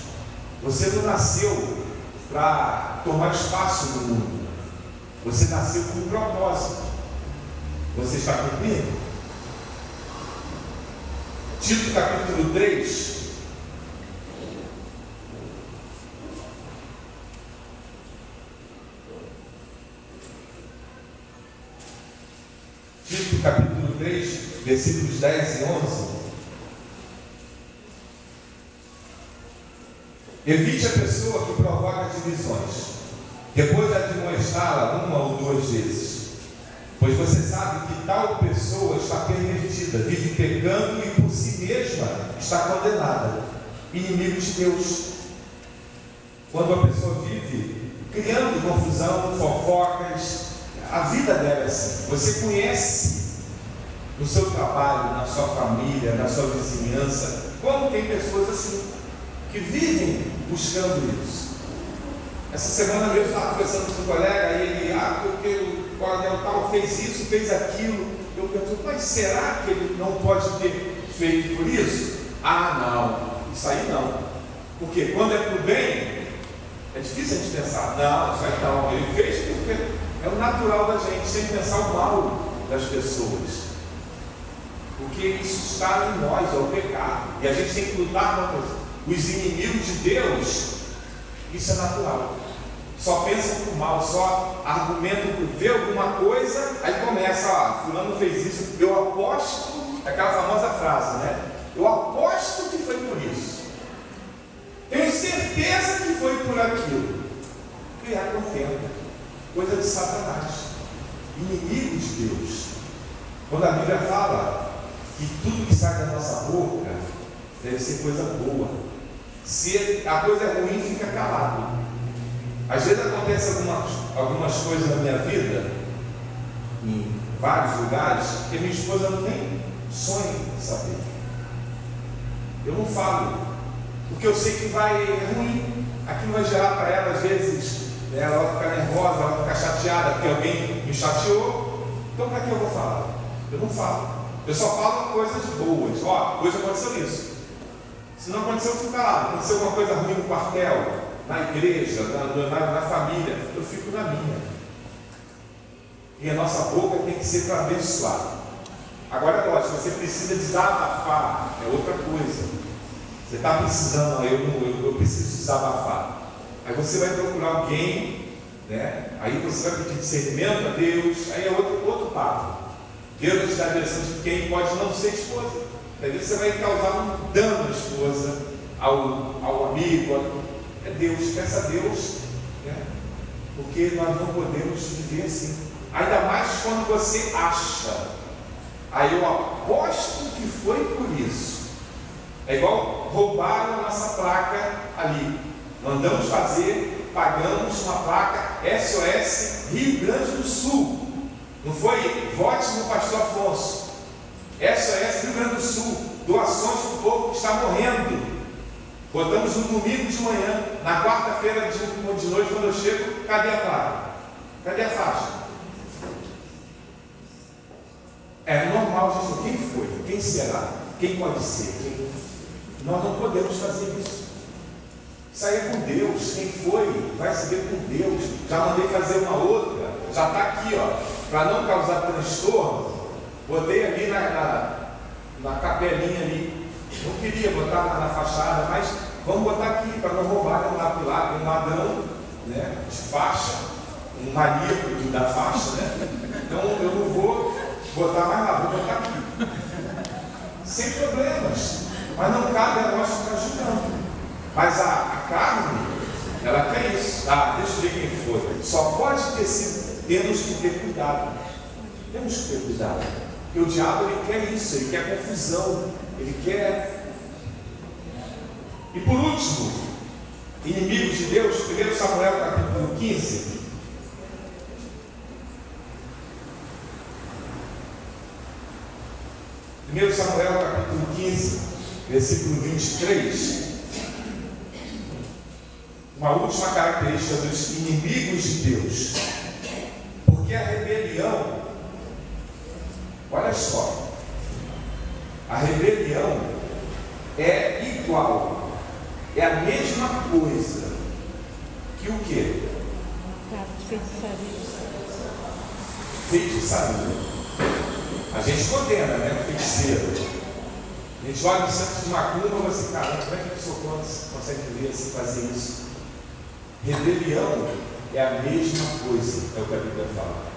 Você não nasceu para tomar espaço no mundo. Você nasceu com um propósito. Você está cumprindo? Tito capítulo 3. Tito capítulo 3, versículos 10 e 11. Evite a pessoa que provoca divisões, depois de admoestá-la uma ou duas vezes, pois você sabe que tal pessoa está pervertida, vive pecando e por si mesma está condenada, inimigo de Deus. Quando a pessoa vive criando confusão, fofocas, a vida dela é assim. Você conhece no seu trabalho, na sua família, na sua vizinhança, como tem pessoas assim, que vivem buscando isso. Essa semana mesmo eu estava conversando com um colega, e ele, porque o coronel tal fez isso, fez aquilo. Eu pergunto, mas será que ele não pode ter feito por isso? Não, isso aí não. Porque quando é para o bem, é difícil a gente pensar, não, isso aí não, ele fez porque é o natural da gente, sem pensar o mal das pessoas. Porque isso está em nós, é o pecado. E a gente tem que lutar contra os inimigos de Deus. Isso é natural. Só pensam por mal, só argumentam por ver alguma coisa, aí começa, fulano fez isso, eu aposto, aquela famosa frase, né? Eu aposto que foi por isso. Tenho certeza que foi por aquilo. Criar contenda, coisa de Satanás, inimigo de Deus. Quando a Bíblia fala que tudo que sai da nossa boca deve ser coisa boa. Se a coisa é ruim, fica calado. Às vezes acontece algumas coisas na minha vida, em vários lugares, que minha esposa não tem sonho de saber. Eu não falo, porque eu sei que vai ruim. Aquilo vai gerar para ela, às vezes, ela vai ficar nervosa, ela vai ficar chateada, porque alguém me chateou. Então, para que eu vou falar? Eu não falo. Eu só falo coisas boas. Hoje aconteceu isso. Se não aconteceu, eu fico calado. Aconteceu alguma coisa ruim no quartel, na igreja, na família, eu fico na minha. E a nossa boca tem que ser para abençoar. Agora, lógico, você precisa desabafar, é outra coisa. Você está precisando, eu preciso desabafar. Aí você vai procurar alguém, né? Aí você vai pedir discernimento a Deus, aí é outro papo. Deus vai te dar a direção de quem pode não ser esposa. Às vezes você vai causar um dano à esposa, ao amigo. É Deus, peça a Deus, né? Porque nós não podemos viver assim. Ainda mais quando você acha. Aí eu aposto que foi por isso. É igual roubaram a nossa placa ali. Mandamos fazer, pagamos uma placa SOS Rio Grande do Sul. Não foi? Vote no pastor Afonso. SOS Rio Grande do Sul. Doações para o povo que está morrendo. Botamos no domingo de manhã. Na quarta-feira de noite, quando eu chego, cadê a placa? Cadê a faixa? É normal, Jesus. Quem foi? Quem será? Quem pode ser? Nós não podemos fazer isso. Isso aí é com Deus. Quem foi, vai se ver com Deus. Já mandei fazer uma outra. Já está aqui, para não causar transtorno. Botei ali na capelinha ali. Não queria botar na fachada, mas vamos botar aqui para não roubar um lapilar, um ladrão, né, de faixa, um maníaco da faixa, né? Então eu não vou botar mais lá, vou botar aqui. Sem problemas. Mas não cabe a nós ficar ajudando. Mas a carne, ela quer isso. Deixa eu ver quem foi. Só pode ter sido. Temos que ter cuidado. Temos que ter cuidado. Porque o diabo, ele quer isso, ele quer confusão, ele quer. E por último, inimigos de Deus, 1 Samuel capítulo 15. Samuel capítulo 15, versículo 23. Uma última característica dos inimigos de Deus. Porque a rebelião Olha só, a rebelião é igual, é a mesma coisa que o quê? Feitiçaria. A gente condena, né? O feiticeiro. A gente olha no centro de macumba e fala assim, caramba, como é que a pessoa consegue viver assim, fazer isso? Rebelião é a mesma coisa, é o que a Bíblia fala.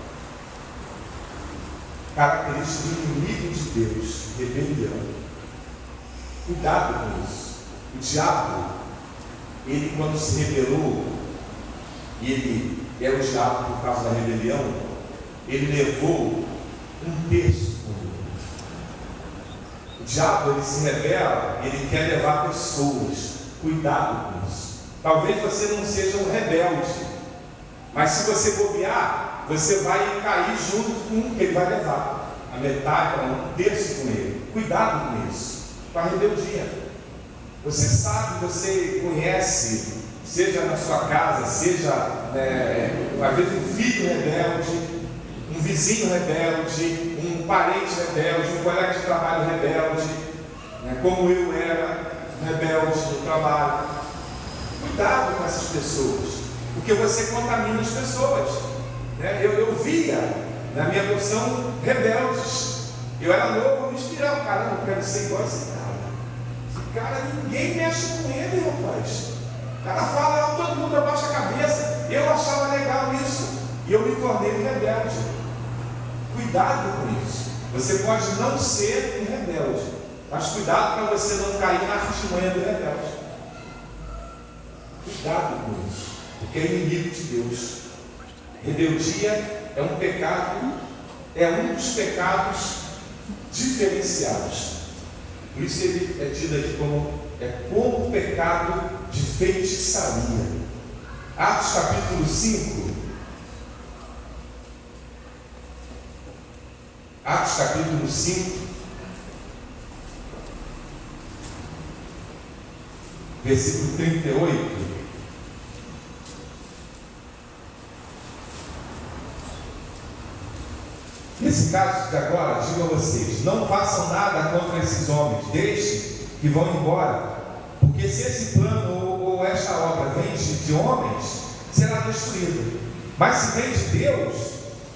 Característica do inimigo de Deus, rebelião. Cuidado com isso. O diabo, ele quando se rebelou, e ele é o diabo por causa da rebelião, ele levou um terço comigo. O diabo, ele se rebela, ele quer levar pessoas. Cuidado com isso. Talvez você não seja um rebelde, mas se você bobear, você vai cair junto com o que ele vai levar. A metade, um terço com ele. Cuidado com isso, com a rebeldia. Você sabe, você conhece, seja na sua casa, seja às vezes um filho rebelde, um vizinho rebelde, um parente rebelde, um colega de trabalho rebelde, como eu era rebelde no trabalho. Cuidado com essas pessoas, porque você contamina as pessoas. Eu via na minha profissão rebeldes. Eu era novo, eu me inspirava, caramba, eu quero ser igual a esse cara. Esse cara, ninguém mexe com ele, rapaz. O cara fala, todo mundo abaixa a cabeça. Eu achava legal isso, e eu me tornei um rebelde. Cuidado com isso. Você pode não ser um rebelde, mas cuidado para você não cair na artimanha do rebelde. Cuidado com isso, porque é inimigo de Deus. Rebeldia é um pecado, é um dos pecados diferenciados. Por isso ele é tido aqui como pecado de feitiçaria. Atos capítulo 5. Atos capítulo 5, versículo 38. Nesse caso de agora, digo a vocês, não façam nada contra esses homens, deixem que vão embora, porque se esse plano ou esta obra vem de homens, será destruído. Mas se vem de Deus,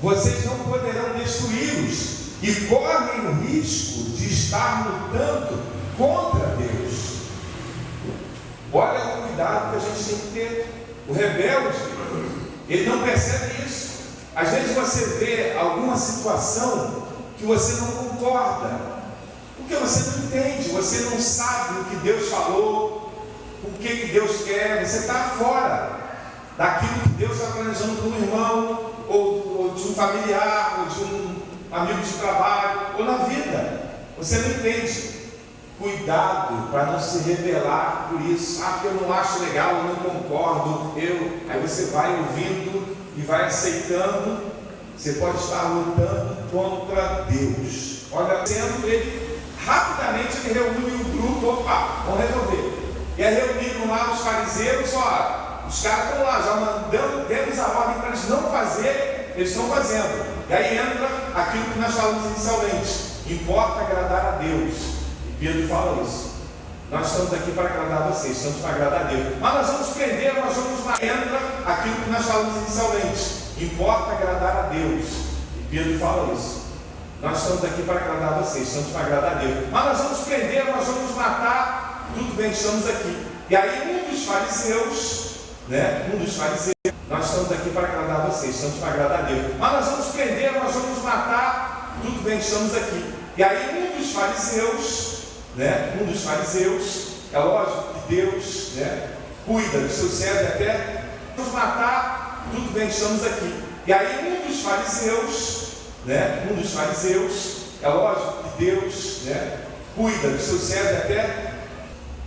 vocês não poderão destruí-los e correm o risco de estar lutando contra Deus. Olha o cuidado que a gente tem que ter. O rebelde, ele não percebe isso. Às vezes você vê alguma situação que você não concorda, porque você não entende, você não sabe o que Deus falou, o que Deus quer, você está fora daquilo que Deus está planejando para um irmão, ou de um familiar, ou de um amigo de trabalho, ou na vida. Você não entende. Cuidado para não se rebelar por isso. Porque eu não acho legal, eu não concordo. Aí você vai ouvindo e vai aceitando. Você pode estar lutando contra Deus. Olha, ele rapidamente ele reúne o grupo. Opa, vamos resolver. E aí reuniram lá os fariseus. Os caras estão lá, já demos a ordem para eles não fazerem, eles estão fazendo. E aí entra aquilo que nós falamos inicialmente: importa agradar a Deus. Pedro fala isso. Nós estamos aqui para agradar vocês, estamos para agradar a Deus. Mas nós vamos prender, nós vamos lá. Entra aquilo que nós falamos inicialmente: importa agradar a Deus. E Pedro fala isso. Nós estamos aqui para agradar vocês, estamos para agradar a Deus. Mas nós vamos prender, nós vamos matar. Tudo bem, estamos aqui. E aí um dos fariseus, nós estamos aqui para agradar vocês, estamos para agradar a Deus. Mas nós vamos prender, nós vamos matar. Tudo bem, estamos aqui. E aí um dos fariseus, é lógico que Deus cuida dos seus servos até nos matar, tudo bem, estamos aqui. E aí um dos fariseus, é lógico que Deus cuida dos seus servos até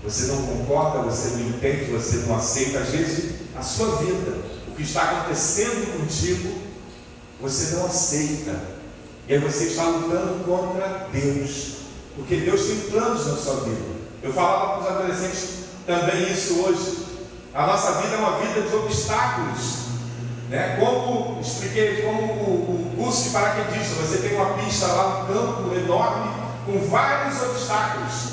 você não concorda, você não entende, você não aceita, às vezes a sua vida, o que está acontecendo contigo, você não aceita. E aí você está lutando contra Deus. Porque Deus tem planos na sua vida. Eu falava para os adolescentes também isso hoje. A nossa vida é uma vida de obstáculos. né? Como expliquei, como o curso de paraquedista, você tem uma pista lá, um campo enorme com vários obstáculos.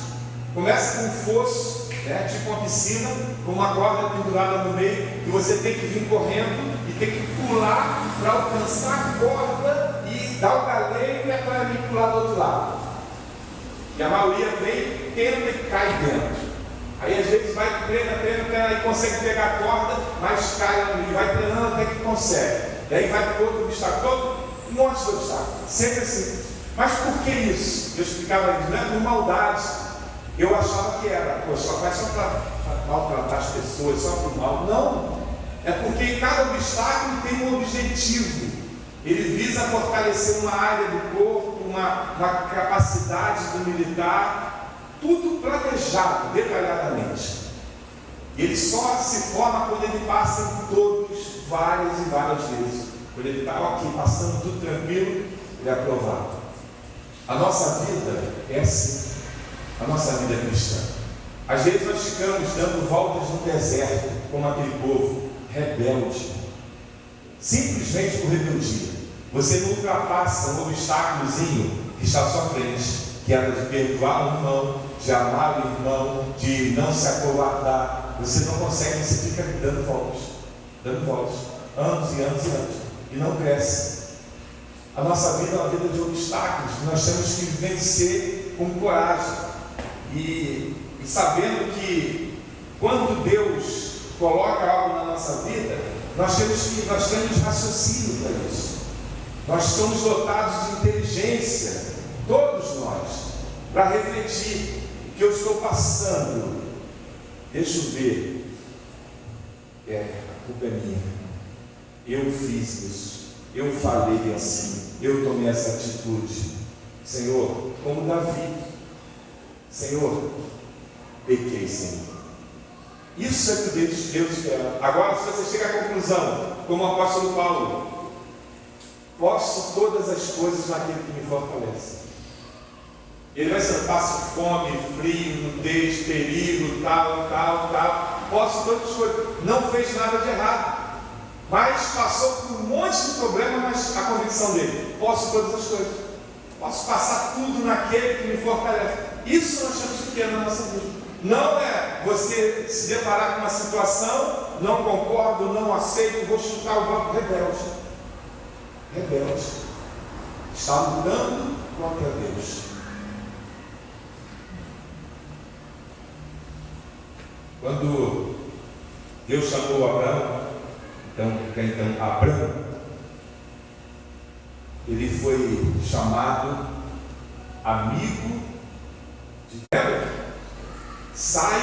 Começa com um fosso, né? Tipo uma piscina, com uma corda pendurada no meio, que você tem que vir correndo e tem que pular para alcançar a corda e dar o galeio e é para vir pular do outro lado. E a maioria vem, tenta e cai dentro. Aí às vezes vai, treina, aí consegue pegar a corda, mas cai e vai treinando até que consegue. E aí vai para outro obstáculo, um monte de obstáculos, sempre assim. Mas por que isso? Eu explicava isso, não é por maldade. Eu achava que era, só faz só para maltratar as pessoas, só por mal. Não, é porque cada obstáculo tem um objetivo. Ele visa fortalecer uma área do corpo, uma capacidade do militar, tudo planejado, detalhadamente. E ele só se forma quando ele passa em todos, várias e várias vezes. Quando ele está aqui, passando tudo tranquilo, ele é aprovado. A nossa vida é assim, a nossa vida é cristã. Às vezes nós ficamos dando voltas no deserto, como aquele povo rebelde, simplesmente por rebeldia. Você não ultrapassa um obstáculozinho que está à sua frente, que era de perdoar o irmão, de amar o irmão, de não se acovardar. Você não consegue, você fica dando voltas, anos e anos e anos, e não cresce. A nossa vida é uma vida de obstáculos, que nós temos que vencer com coragem, e sabendo que quando Deus coloca algo na nossa vida, nós temos raciocínio para isso. Nós somos dotados de inteligência, todos nós, para refletir o que eu estou passando. Deixa eu ver, a culpa é minha, eu fiz isso, eu falei assim, eu tomei essa atitude. Senhor, como Davi, Senhor, pequei, Senhor. Isso é que Deus espera. Agora, se você chega à conclusão, como o apóstolo Paulo, posso todas as coisas naquele que me fortalece. Ele vai ser, passo fome, frio, nudez, perigo, tal. Posso todas as coisas. Não fez nada de errado, mas passou por um monte de problemas, mas a convicção dele, posso todas as coisas. Posso passar tudo naquele que me fortalece. Isso nós temos que ter na nossa vida. Não é você se deparar com uma situação, não concordo, não aceito, vou chutar o banco. Rebelde. Está lutando contra Deus. Quando Deus chamou Abraão, então Abraão, ele foi chamado amigo de Deus. Sai,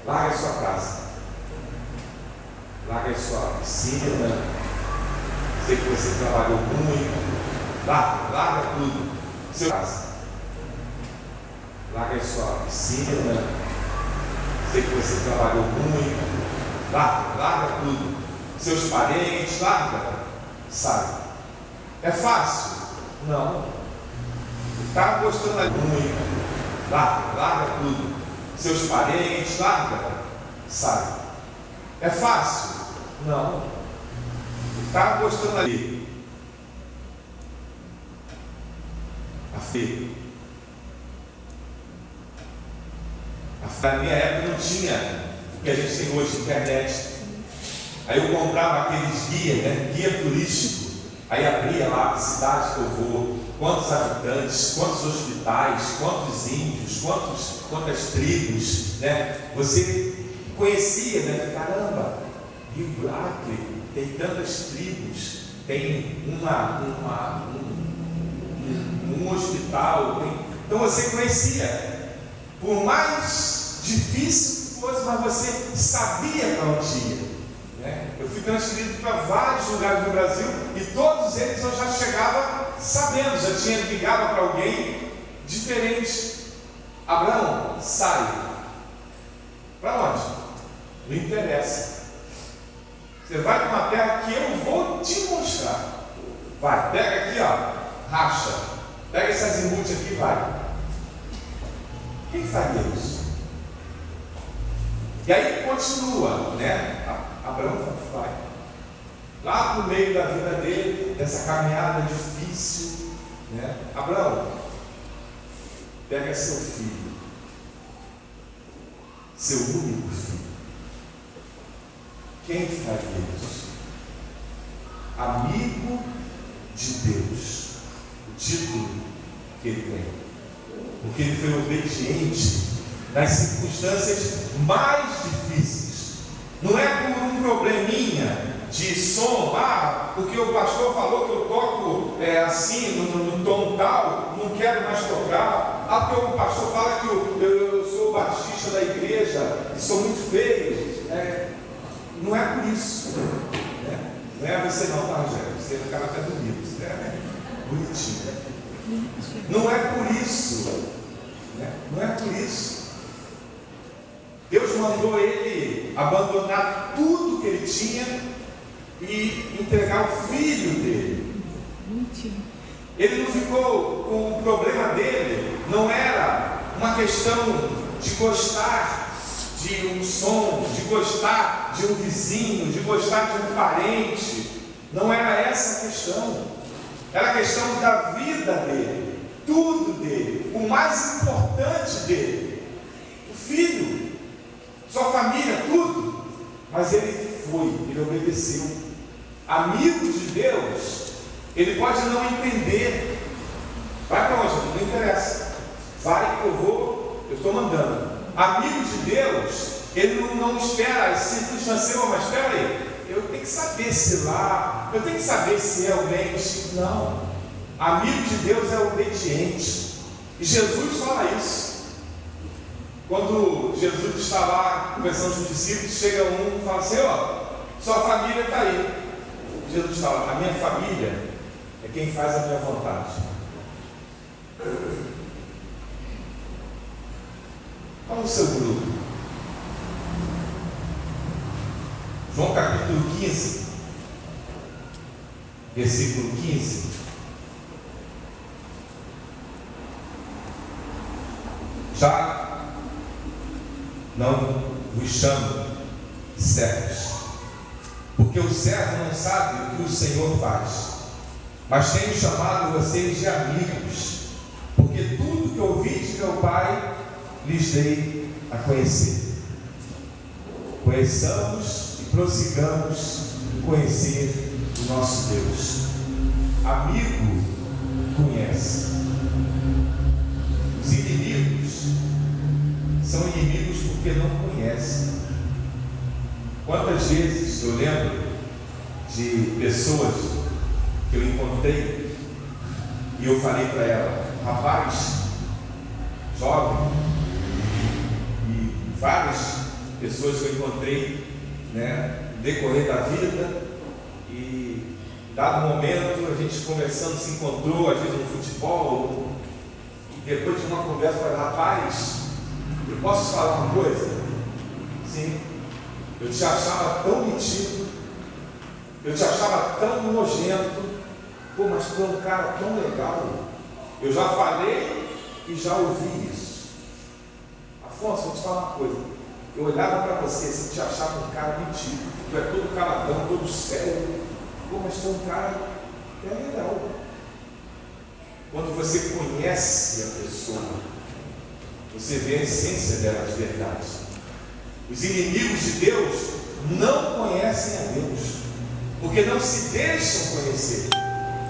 larga a sua casa, larga a sua piscina, sei que você trabalhou muito, larga tudo, seu casa, larga a sua piscina, sei que você trabalhou muito, larga tudo, seus parentes, larga, sai. É fácil? Não. Está gostando muito. Larga tudo. Seus parentes, larga, sai. É fácil? Não. Está gostando ali. A fé. Na minha época não tinha o que a gente tem hoje, internet. Aí eu comprava aqueles guias, né? Guia turístico. Aí abria lá a cidade que eu vou, quantos habitantes, quantos hospitais, quantos índios, quantas tribos, né? Você conhecia, né? Caramba, Rio do Acre tem tantas tribos, tem um hospital, então você conhecia. Por mais difícil que fosse, mas você sabia para onde ia. Eu fui transferido para vários lugares do Brasil e todos eles eu já chegava sabendo, já tinha ligado para alguém diferente. Abraão, sai. Para onde? Não interessa. Você vai para uma terra que eu vou te mostrar. Vai, pega aqui, ó, racha. Pega esse azimuth aqui e vai. Quem faria isso? E aí continua, né? Abraão vai. lá no meio da vida dele, dessa caminhada difícil, né? Abraão, pega seu filho, seu único filho. Quem faria isso? Amigo de Deus, o título que ele tem, porque ele foi obediente nas circunstâncias mais difíceis. Não é por um probleminha de som, porque o pastor falou que eu toco assim, no tom tal, não quero mais tocar. Porque o pastor fala que eu sou baixista da igreja e sou muito feio. Não é por isso. Não é você não, tá, Rogério? Você é um cara até bonito, bonitinho. Não é por isso. Não é por isso. Deus mandou ele abandonar tudo que ele tinha e entregar o filho dele. Ele não ficou com o problema dele, não era uma questão de gostar de um som, de gostar de um vizinho, de gostar de um parente. Não era essa a questão. Era a questão da vida dele, tudo dele, o mais importante dele, o filho, sua família, tudo. Mas ele foi, ele obedeceu. Amigo de Deus, ele pode não entender. Vai para onde? Não interessa. Vai que eu estou mandando. Amigo de Deus, ele não espera as circunstâncias, mas espera aí, eu tenho que saber se lá, eu tenho que saber se realmente. Não. Amigo de Deus é obediente. E Jesus fala isso. Quando Jesus está lá conversando com os discípulos, chega um e fala assim: sua família está aí. Jesus fala: a minha família é quem faz a minha vontade. Qual é o seu grupo? João capítulo 15, versículo 15. Já não vos chamo de servos, porque o servo não sabe o que o Senhor faz, mas tenho chamado vocês de amigos, porque tudo que ouvi de meu Pai lhes dei a conhecer. Conheçamos e prossigamos em conhecer o nosso Deus. Amigo conhece. Os inimigos são inimigos porque não conhecem. Quantas vezes eu lembro de pessoas que eu encontrei e eu falei para ela: rapaz, jovem, e várias pessoas que eu encontrei, no decorrer da vida, e dado momento a gente conversando, se encontrou às vezes no futebol, e depois de uma conversa eu falei: rapaz, eu posso te falar uma coisa? Sim. Eu te achava tão metido, eu te achava tão nojento, mas tu é um cara tão legal. Eu já falei e já ouvi isso. Afonso, vou te falar uma coisa. Eu olhava para você, assim, te achava um cara metido. Tu é todo caladão, todo sério. Mas tu é um cara que é legal. Quando você conhece a pessoa, você vê a essência dela de verdade. Os inimigos de Deus não conhecem a Deus, porque não se deixam conhecer.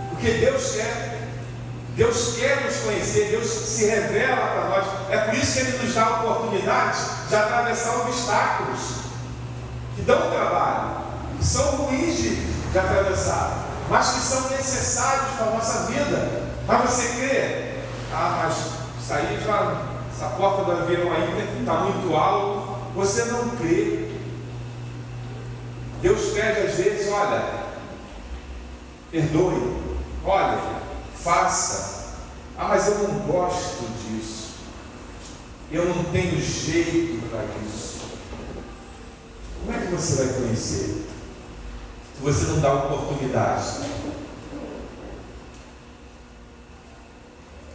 Porque Deus quer nos conhecer, Deus se revela para nós. É por isso que Ele nos dá a oportunidade de atravessar obstáculos que dão trabalho, que são ruins de atravessar, mas que são necessários para a nossa vida. Mas você crê? Mas isso aí essa porta do avião ainda está muito alto. Você não crê. Deus pede às vezes: olha, perdoe, olha, faça. Mas eu não gosto disso, eu não tenho jeito para isso. Como é que você vai conhecer se você não dá oportunidade?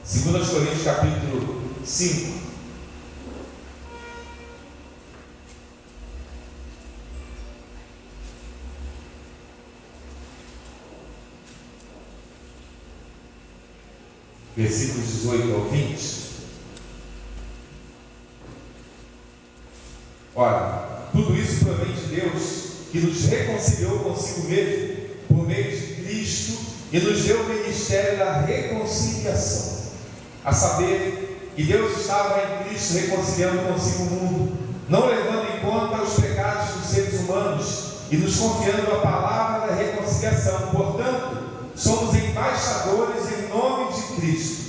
2 Coríntios capítulo 5. versículos 18 ao 20. Ora, tudo isso provém de Deus, que nos reconciliou consigo mesmo, por meio de Cristo, e nos deu o ministério da reconciliação. A saber, que Deus estava em Cristo reconciliando consigo o mundo, não levando em conta os pecados dos seres humanos, e nos confiando a palavra da reconciliação. Portanto, somos embaixadores em nome de Cristo,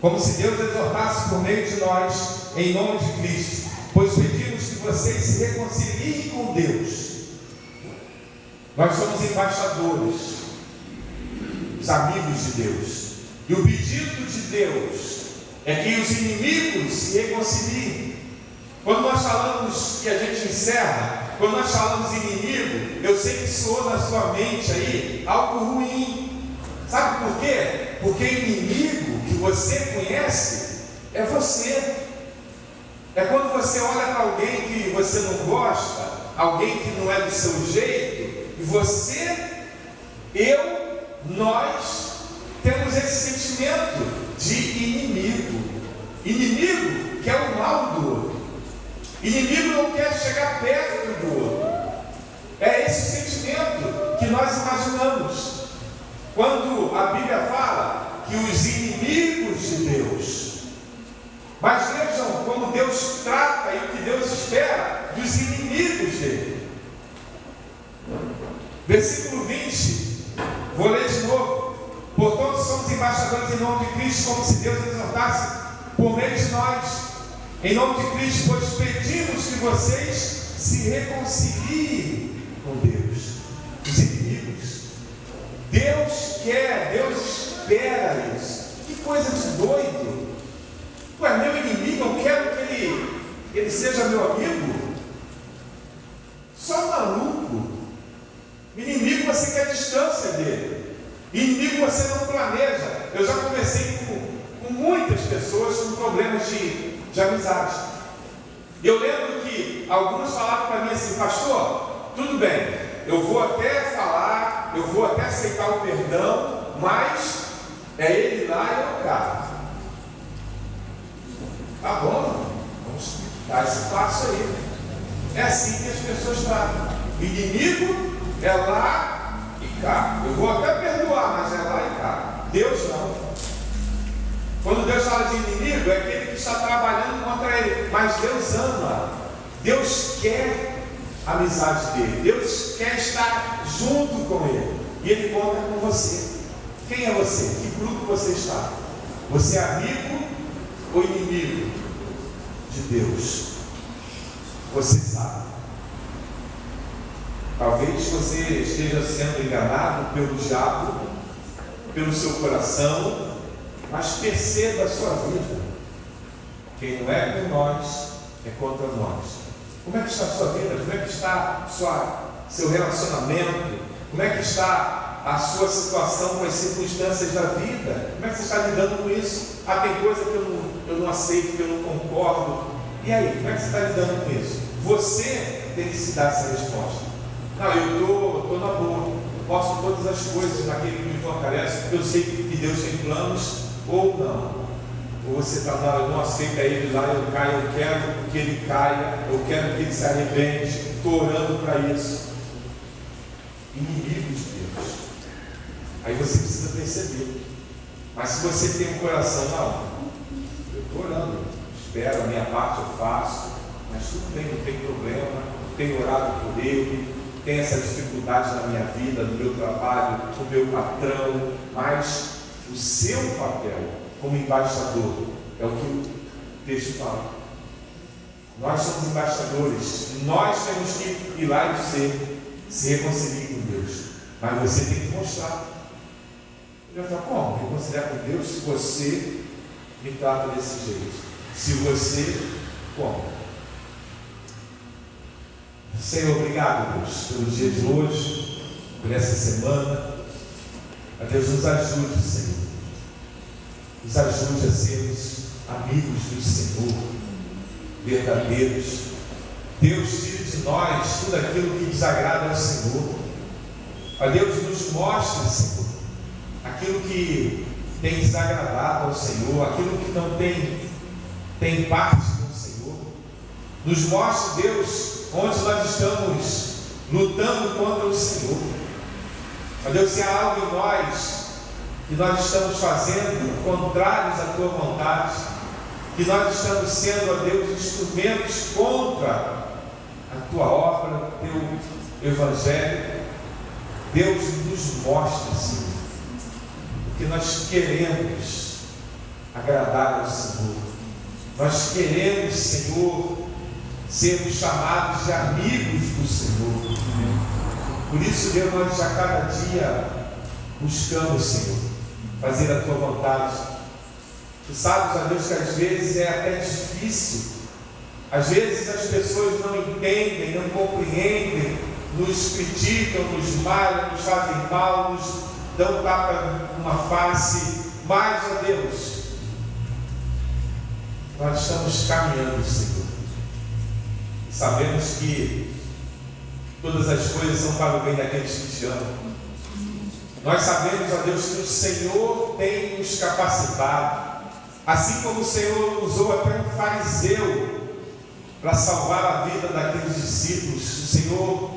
como se Deus exortasse por meio de nós, em nome de Cristo, pois pedimos que vocês se reconciliem com Deus. Nós somos embaixadores, os amigos de Deus, e o pedido de Deus é que os inimigos se reconciliem. Quando nós falamos, que a gente encerra, quando nós falamos inimigo, eu sei que soa na sua mente aí algo ruim. Sabe por quê? Porque inimigo que você conhece é você. É quando você olha para alguém que você não gosta, alguém que não é do seu jeito, e você, nós temos esse sentimento de inimigo. Inimigo quer o mal do outro. Inimigo não quer chegar perto do outro. É esse sentimento que nós imaginamos quando a Bíblia fala que os inimigos de Deus. Mas vejam como Deus trata e o que Deus espera dos inimigos dele. Versículo 20, vou ler de novo. Portanto, somos embaixadores em nome de Cristo, como se Deus exortasse por meio de nós. Em nome de Cristo, pois pedimos que vocês se reconciliem com Deus. Os inimigos. Deus quer, Deus espera isso. Que coisa de doido. Ué, meu inimigo, eu quero que ele seja meu amigo? Só maluco. Inimigo, você quer distância dele. Inimigo, você não planeja. Eu já conversei com muitas pessoas com problemas de amizade. Eu lembro que alguns falaram para mim assim: pastor, tudo bem, eu vou até falar, eu vou até aceitar o perdão, mas é ele lá e eu cá. Tá bom, vamos dar esse passo aí. É assim que as pessoas tratam. Inimigo é lá e cá. Eu vou até perdoar, mas é lá e cá. Deus não. Quando Deus fala de inimigo, é aquele que está trabalhando contra ele. Mas Deus ama. Deus quer a amizade dele. Deus quer estar junto com ele. E ele conta com você. Quem é você? Que grupo você está? Você é amigo ou inimigo de Deus? Você sabe. Talvez você esteja sendo enganado pelo diabo, pelo seu coração, mas perceba a sua vida. Quem não é com nós, é contra nós. Como é que está a sua vida? Como é que está seu relacionamento? Como é que está a sua situação com as circunstâncias da vida? Como é que você está lidando com isso? Ah, tem coisa que eu não aceito, que eu não concordo. E aí, como é que você está lidando com isso? Você tem que se dar essa resposta. Não, eu estou na boa. Eu posso todas as coisas naquele que me fortalece, porque eu sei que Deus tem planos. Ou não, ou você está lá, eu não aceito ele lá, eu caio, eu quero que ele caia, eu quero que ele se arrepende, estou orando para isso. Inimigos de Deus. Aí você precisa perceber. Mas se você tem um coração, não, eu estou orando, espero, a minha parte eu faço, mas tudo bem, não tem problema, tenho orado por ele, tenho essa dificuldade na minha vida, no meu trabalho, com o meu patrão, mas o seu papel como embaixador é o que o texto fala. Nós somos embaixadores. Nós temos que ir lá e dizer: se reconcilie com Deus. Mas você tem que mostrar. Ele vai falar: como reconciliar com Deus se você me trata desse jeito? Se você, como? Senhor, obrigado, Deus, pelo dia de hoje, por essa semana. A Deus nos ajude, Senhor. Nos ajude a sermos amigos do Senhor, verdadeiros. Deus, tire de nós tudo aquilo que desagrada ao Senhor. A Deus, nos mostre, Senhor, aquilo que tem desagradado ao Senhor, aquilo que não tem parte com o Senhor. Nos mostre, Deus, onde nós estamos lutando contra o Senhor. Ó Deus, se há algo em nós que nós estamos fazendo contrários à Tua vontade, que nós estamos sendo, ó Deus, instrumentos contra a Tua obra, o Teu Evangelho, Deus nos mostra, Senhor, porque nós queremos agradar ao Senhor. Nós queremos, Senhor, sermos chamados de amigos do Senhor. Por isso, Deus, nós a cada dia buscamos, Senhor, fazer a Tua vontade. Tu sabes, ó Deus, que às vezes é até difícil. Às vezes as pessoas não entendem, não compreendem, nos criticam, nos malham, nos fazem mal, nos dão tapa numa face. Mas, ó Deus, nós estamos caminhando, Senhor. Sabemos que todas as coisas são para o bem daqueles que te amam. Nós sabemos, ó Deus, que o Senhor tem nos capacitado. Assim como o Senhor usou até um fariseu para salvar a vida daqueles discípulos, o Senhor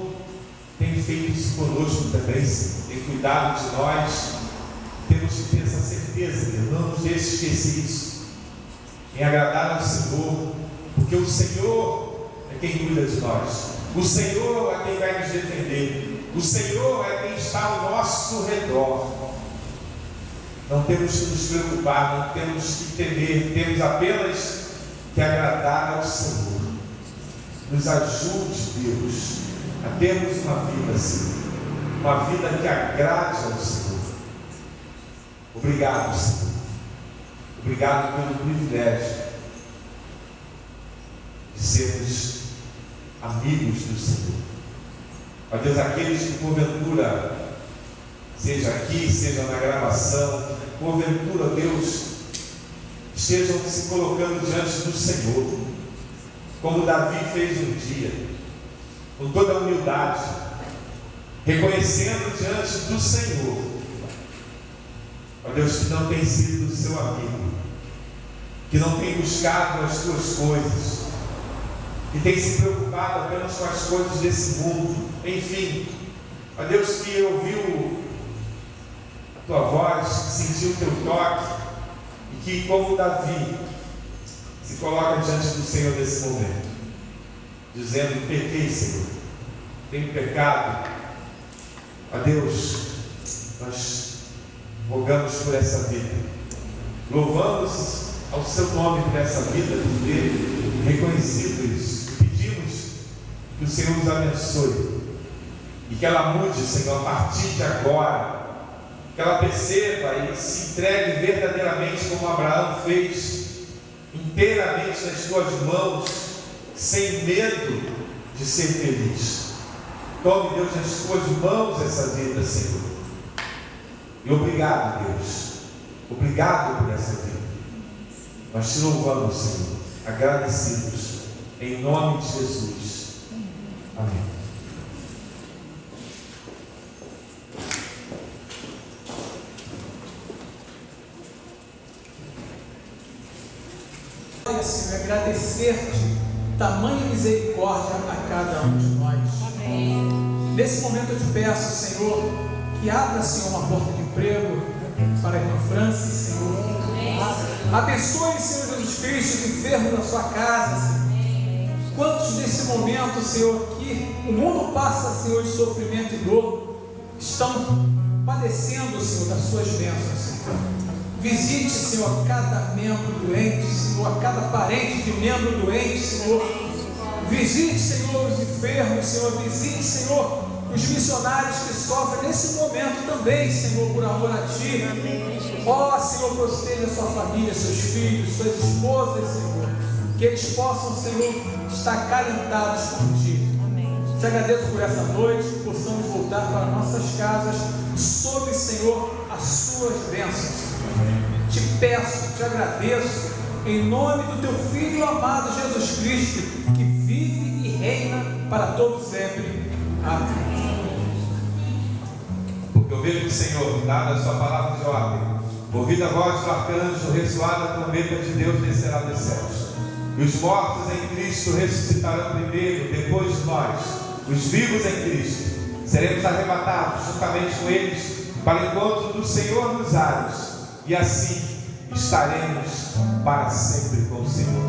tem feito isso conosco também, Senhor. Tem cuidado de nós. Temos que ter essa certeza, Deus. Não nos deixe esquecer isso. Em agradar ao Senhor, porque o Senhor é quem cuida de nós. O Senhor é quem vai nos defender. O Senhor é quem está ao nosso redor. Não temos que nos preocupar, não temos que temer, temos apenas que agradar ao Senhor. Nos ajude, Deus, a termos uma vida assim, uma vida que agrade ao Senhor. Obrigado, Senhor. Obrigado pelo privilégio de sermos amigos do Senhor. Ó Deus, aqueles que porventura, seja aqui, seja na gravação, porventura, Deus, estejam se colocando diante do Senhor, como Davi fez um dia, com toda a humildade, reconhecendo diante do Senhor, ó Deus, que não tem sido seu amigo, que não tem buscado as tuas coisas, que tem se preocupado apenas com as coisas desse mundo, enfim, ó Deus, que ouviu a tua voz, que sentiu o teu toque, e que, como Davi, se coloca diante do Senhor nesse momento, dizendo: pequei, Senhor, tenho pecado. Ó Deus, nós rogamos por essa vida, louvamos ao seu nome por essa vida, por ter reconhecido isso, pedimos que o Senhor nos abençoe e que ela mude, Senhor, a partir de agora, que ela perceba e se entregue verdadeiramente como Abraão fez, inteiramente nas tuas mãos, sem medo de ser feliz. Tome, Deus, nas tuas mãos essa vida, Senhor. E obrigado, Deus. Obrigado por essa vida. Nós te louvamos, Senhor, agradecidos, em nome de Jesus. Amém. Senhor, agradecer-te tamanha misericórdia a cada um de nós. Amém. Nesse momento eu te peço, Senhor, que abra, Senhor, uma porta de emprego para a irmã Francis, Senhor. Amém. Abençoe, Senhor Jesus Cristo, os enfermos da sua casa, Senhor. Amém. Quantos nesse momento, Senhor, que o mundo passa, Senhor, de sofrimento e dor, estão padecendo, Senhor, das suas bênçãos, Senhor. Visite, Senhor, cada membro doente, Senhor, cada parente de membro doente, Senhor. Visite, Senhor, os enfermos, Senhor. Visite, Senhor, os missionários que sofrem nesse momento também, Senhor, por amor a Ti. Ó, Senhor, proteja sua família, seus filhos, suas esposas, Senhor. Que eles possam, Senhor, estar acalentados por Ti. Te agradeço por essa noite, que possamos voltar para nossas casas sob, Senhor, as suas bênçãos. Te peço, te agradeço, em nome do Teu Filho amado Jesus Cristo, que vive e reina para todos sempre. Amém. Porque eu vejo que o Senhor, dada a sua palavra de ordem, Ouvida a voz do arcanjo, ressoada a trombeta de Deus descerá dos céus. E os mortos em Cristo ressuscitarão primeiro, depois nós, os vivos em Cristo, seremos arrebatados juntamente com eles para o encontro do Senhor nos ares, e assim estaremos para sempre com o Senhor.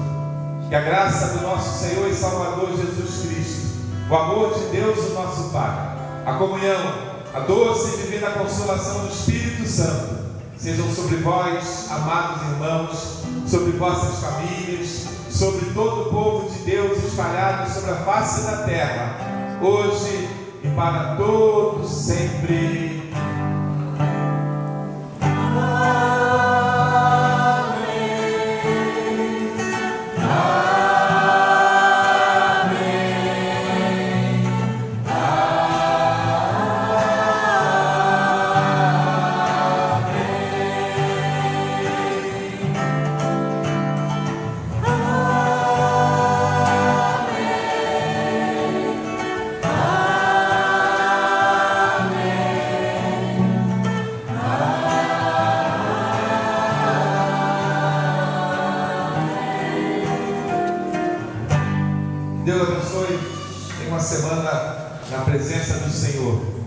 Que a graça do nosso Senhor e Salvador Jesus Cristo, o amor de Deus, o nosso Pai, a comunhão, a doce e divina consolação do Espírito Santo, sejam sobre vós, amados irmãos, sobre vossas famílias, sobre todo o povo de Deus espalhado sobre a face da terra, hoje e para todos sempre. Deus abençoe. Tenha uma semana na presença do Senhor.